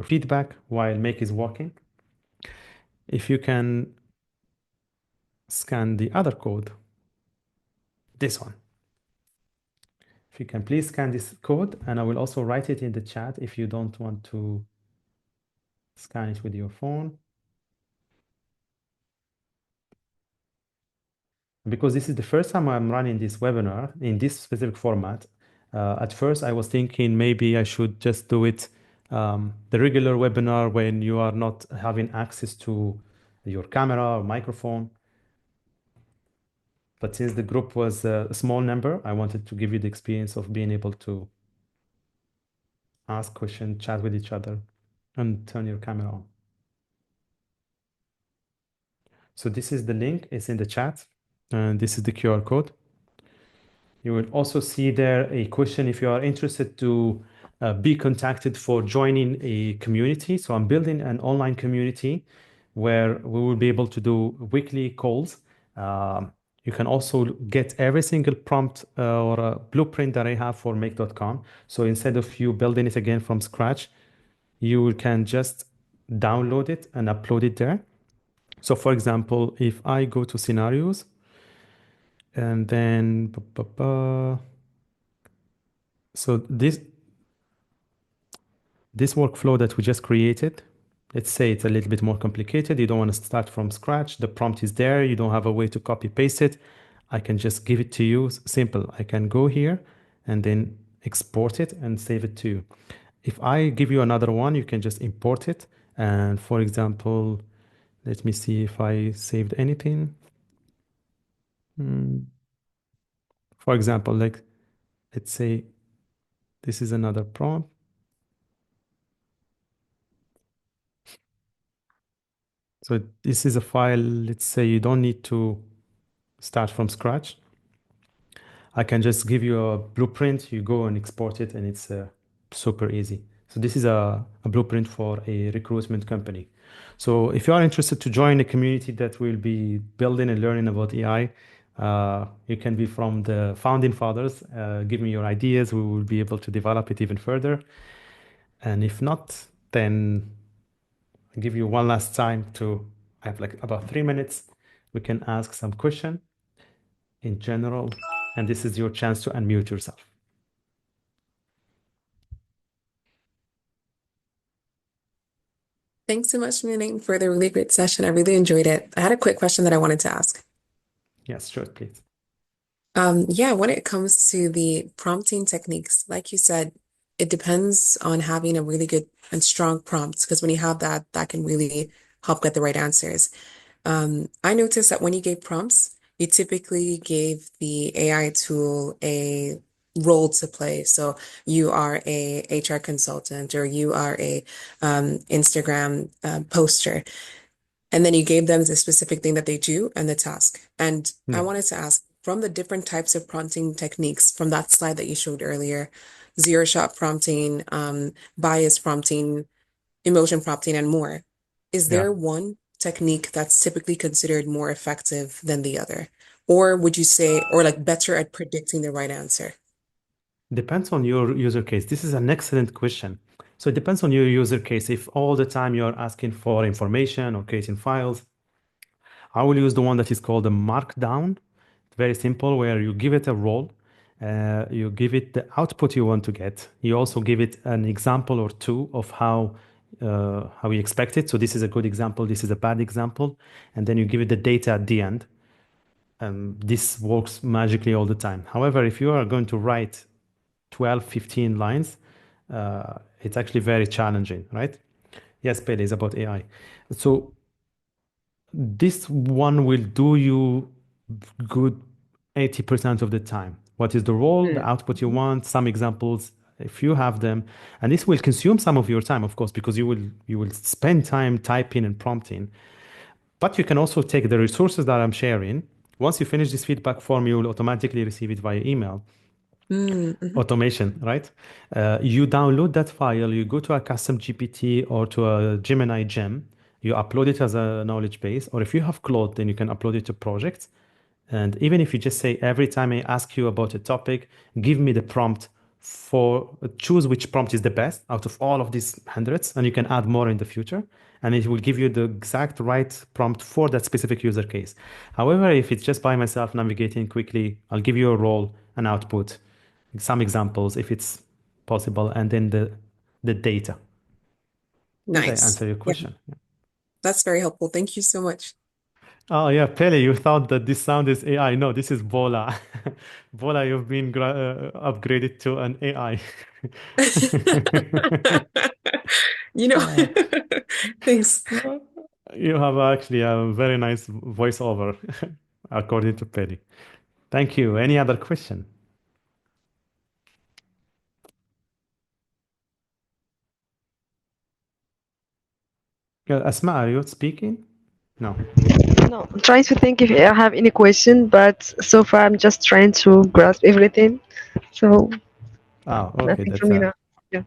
feedback while Make is working. If you can scan the other code, this one. If you can please scan this code, and I will also write it in the chat if you don't want to scan it with your phone. Because this is the first time I'm running this webinar in this specific format. At first, I was thinking maybe I should just do it the regular webinar when you are not having access to your camera or microphone. But since the group was a small number, I wanted to give you the experience of being able to ask questions, chat with each other, and turn your camera on. So this is the link. It's in the chat. And this is the QR code. You will also see there a question if you are interested to be contacted for joining a community. So I'm building an online community where we will be able to do weekly calls. You can also get every single prompt or blueprint that I have for make.com. So instead of you building it again from scratch, you can just download it and upload it there. So for example, if I go to scenarios and then so this workflow that we just created, let's say it's a little bit more complicated. You don't want to start from scratch. The prompt is there. You don't have a way to copy paste it. I can just give it to you. Simple. I can go here and then export it and save it to you. If I give you another one, you can just import it. And for example, let me see if I saved anything. For example, like let's say this is another prompt. So this is a file, let's say you don't need to start from scratch. I can just give you a blueprint, you go and export it, and it's super easy. So this is a blueprint for a recruitment company. So if you are interested to join a community that will be building and learning about AI, you can be from the founding fathers. Give me your ideas. We will be able to develop it even further. And if not, then I'll give you one last time to, I have like about 3 minutes. We can ask some question in general, and this is your chance to unmute yourself. Thanks so much, Mounaim, for the really great session. I really enjoyed it. I had a quick question that I wanted to ask. Yes, sure, please. Yeah, when it comes to the prompting techniques, like you said, it depends on having a really good and strong prompt, because when you have that, that can really help get the right answers. I noticed that when you gave prompts, you typically gave the AI tool a role to play. So you are a HR consultant, or you are a Instagram poster. And then you gave them the specific thing that they do and the task. And I Yeah. wanted to ask, from the different types of prompting techniques from that slide that you showed earlier, zero-shot prompting, bias prompting, emotion prompting, and more, is Yeah. there one technique that's typically considered more effective than the other? Or would you say, or like better at predicting the right answer? Depends on your user case. This is an excellent question. So it depends on your user case. If all the time you're asking for information or creating files, I will use the one that is called a markdown. Very simple, where you give it a role, you give it the output you want to get. You also give it an example or two of how you expect it. So this is a good example, this is a bad example, and then you give it the data at the end. This works magically all the time. However, if you are going to write 12, 15 lines, it's actually very challenging, right? Yes, Pele is about AI. So this one will do you good 80% of the time. What is the role, the output you want, some examples, if you have them. And this will consume some of your time, of course, because you will spend time typing and prompting. But you can also take the resources that I'm sharing. Once you finish this feedback form, you will automatically receive it via email. Automation, right? You download that file, you go to a custom GPT or to a Gemini gem, you upload it as a knowledge base, or if you have Claude, then you can upload it to projects. And even if you just say, every time I ask you about a topic, give me the prompt for, choose which prompt is the best out of all of these hundreds, and you can add more in the future. And it will give you the exact right prompt for that specific user case. However, if it's just by myself navigating quickly, I'll give you a role, an output, some examples if it's possible, and then the data. Did I Nice. answer your Yeah, question? Yeah. that's very helpful. Thank you so much. Oh yeah, Pele, you thought that this sound is AI. No, this is Bola. Bola, you've been upgraded to an AI. You know, Uh, thanks. you have actually a very nice voiceover, according to Pele. Thank you. Any other question? Asma, are you speaking? No. No, I'm trying to think if I have any question, but so far I'm just trying to grasp everything. So Okay, nothing from me now. Yeah.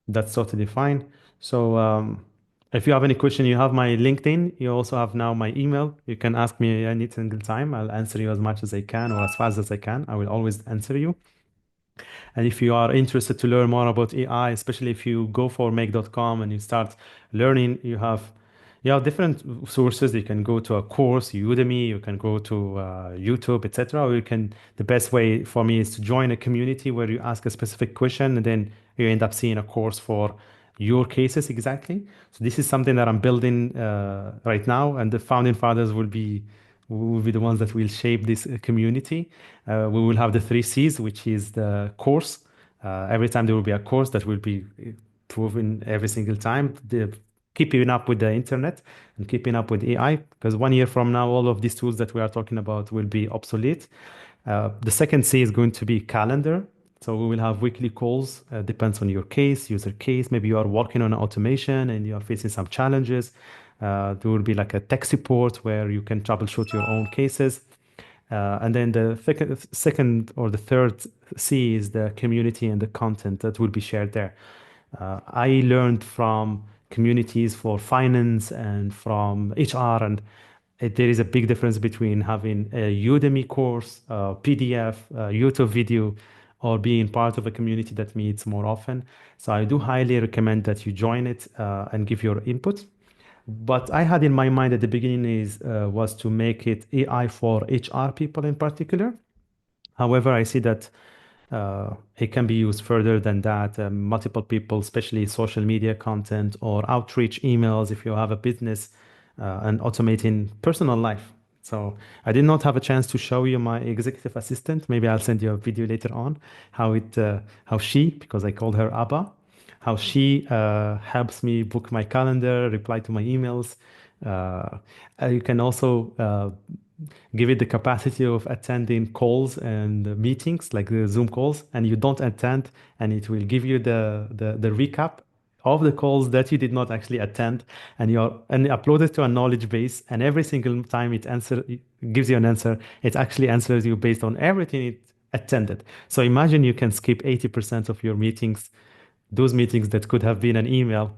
that's totally fine. So if you have any question, you have my LinkedIn. You also have now my email. You can ask me any single time. I'll answer you as much as I can or as fast as I can. I will always answer you. And if you are interested to learn more about AI, especially if you go for make.com and you start learning, you have different sources. You can go to a course, Udemy, you can go to YouTube, etc. Or you can, the best way for me is to join a community where you ask a specific question and then you end up seeing a course for your cases exactly. So this is something that I'm building right now, and the founding fathers will be the ones that will shape this community. We will have the 3 C's, which is the course. Every time there will be a course that will be proven every single time. Keeping up with the internet and keeping up with AI, because 1 year from now, all of these tools that we are talking about will be obsolete. The second C is going to be calendar. So we will have weekly calls, depends on your case, user case. Maybe you are working on automation and you are facing some challenges. There will be like a tech support where you can troubleshoot your own cases. And then the second or the third C is the community and the content that will be shared there. I learned from communities for finance and from HR, and there is a big difference between having a Udemy course, a PDF, a YouTube video, or being part of a community that meets more often. So I do highly recommend that you join it and give your input. But I had in my mind at the beginning was to make it AI for HR people in particular. However, I see that it can be used further than that. Multiple people, especially social media content or outreach emails, if you have a business and automating personal life. So I did not have a chance to show you my executive assistant. Maybe I'll send you a video later on how she, because I called her Abba, how she helps me book my calendar, reply to my emails. You can also give it the capacity of attending calls and meetings like the Zoom calls, and you don't attend, and it will give you the recap of the calls that you did not actually attend, and upload it to a knowledge base, and every single time it gives you an answer, it actually answers you based on everything it attended. So imagine you can skip 80% of your meetings, those meetings that could have been an email.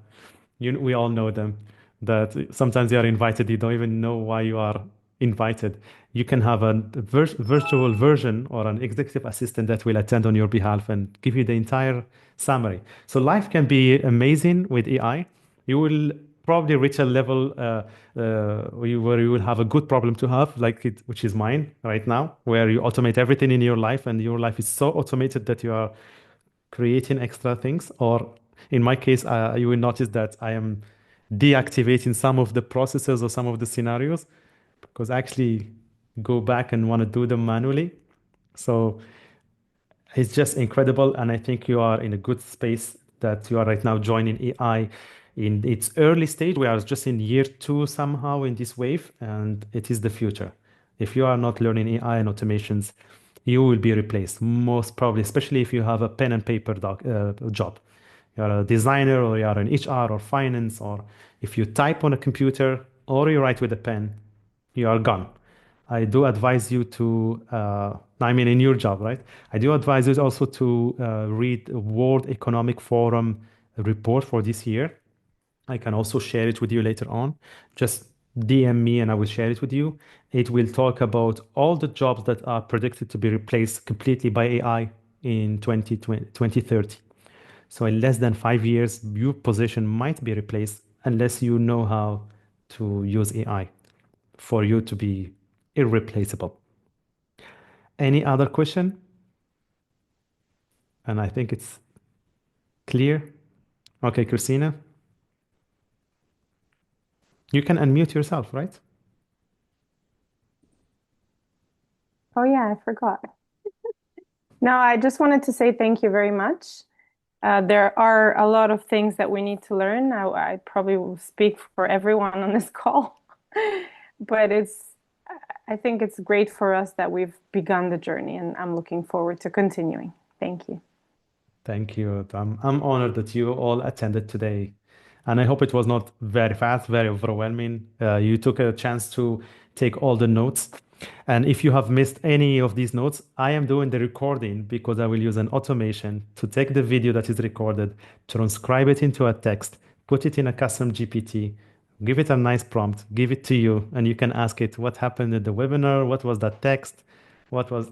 We all know them, that sometimes you are invited, you don't even know why you are invited. You can have a virtual version or an executive assistant that will attend on your behalf and give you the entire summary. So life can be amazing with AI. You will probably reach a level where you will have a good problem to have, which is mine right now, where you automate everything in your life, and your life is so automated that you are creating extra things. Or in my case, you will notice that I am deactivating some of the processes or some of the scenarios because I actually go back and want to do them manually. So it's just incredible. And I think you are in a good space that you are right now joining AI in its early stage. We are just in year 2 somehow in this wave, and it is the future. If you are not learning AI and automations, you will be replaced most probably, especially if you have a pen and paper job. You're a designer, or you're in HR or finance, or if you type on a computer or you write with a pen, you are gone. I do advise you to, I mean, in your job, right? I do advise you also to read World Economic Forum report for this year. I can also share it with you later on. Just DM me and I will share it with you. It will talk about all the jobs that are predicted to be replaced completely by AI in 2030. So in less than 5 years, your position might be replaced unless you know how to use AI for you to be irreplaceable. Any other question? And I think it's clear. Okay, Christina. You can unmute yourself, right? Oh, yeah, I forgot. No, I just wanted to say thank you very much. There are a lot of things that we need to learn. I probably will speak for everyone on this call, but I think it's great for us that we've begun the journey, and I'm looking forward to continuing. Thank you. Thank you. I'm honored that you all attended today. And I hope it was not very fast, very overwhelming. You took a chance to take all the notes. And if you have missed any of these notes, I am doing the recording because I will use an automation to take the video that is recorded, transcribe it into a text, put it in a custom GPT, give it a nice prompt, give it to you, and you can ask it what happened at the webinar, what was that text, what was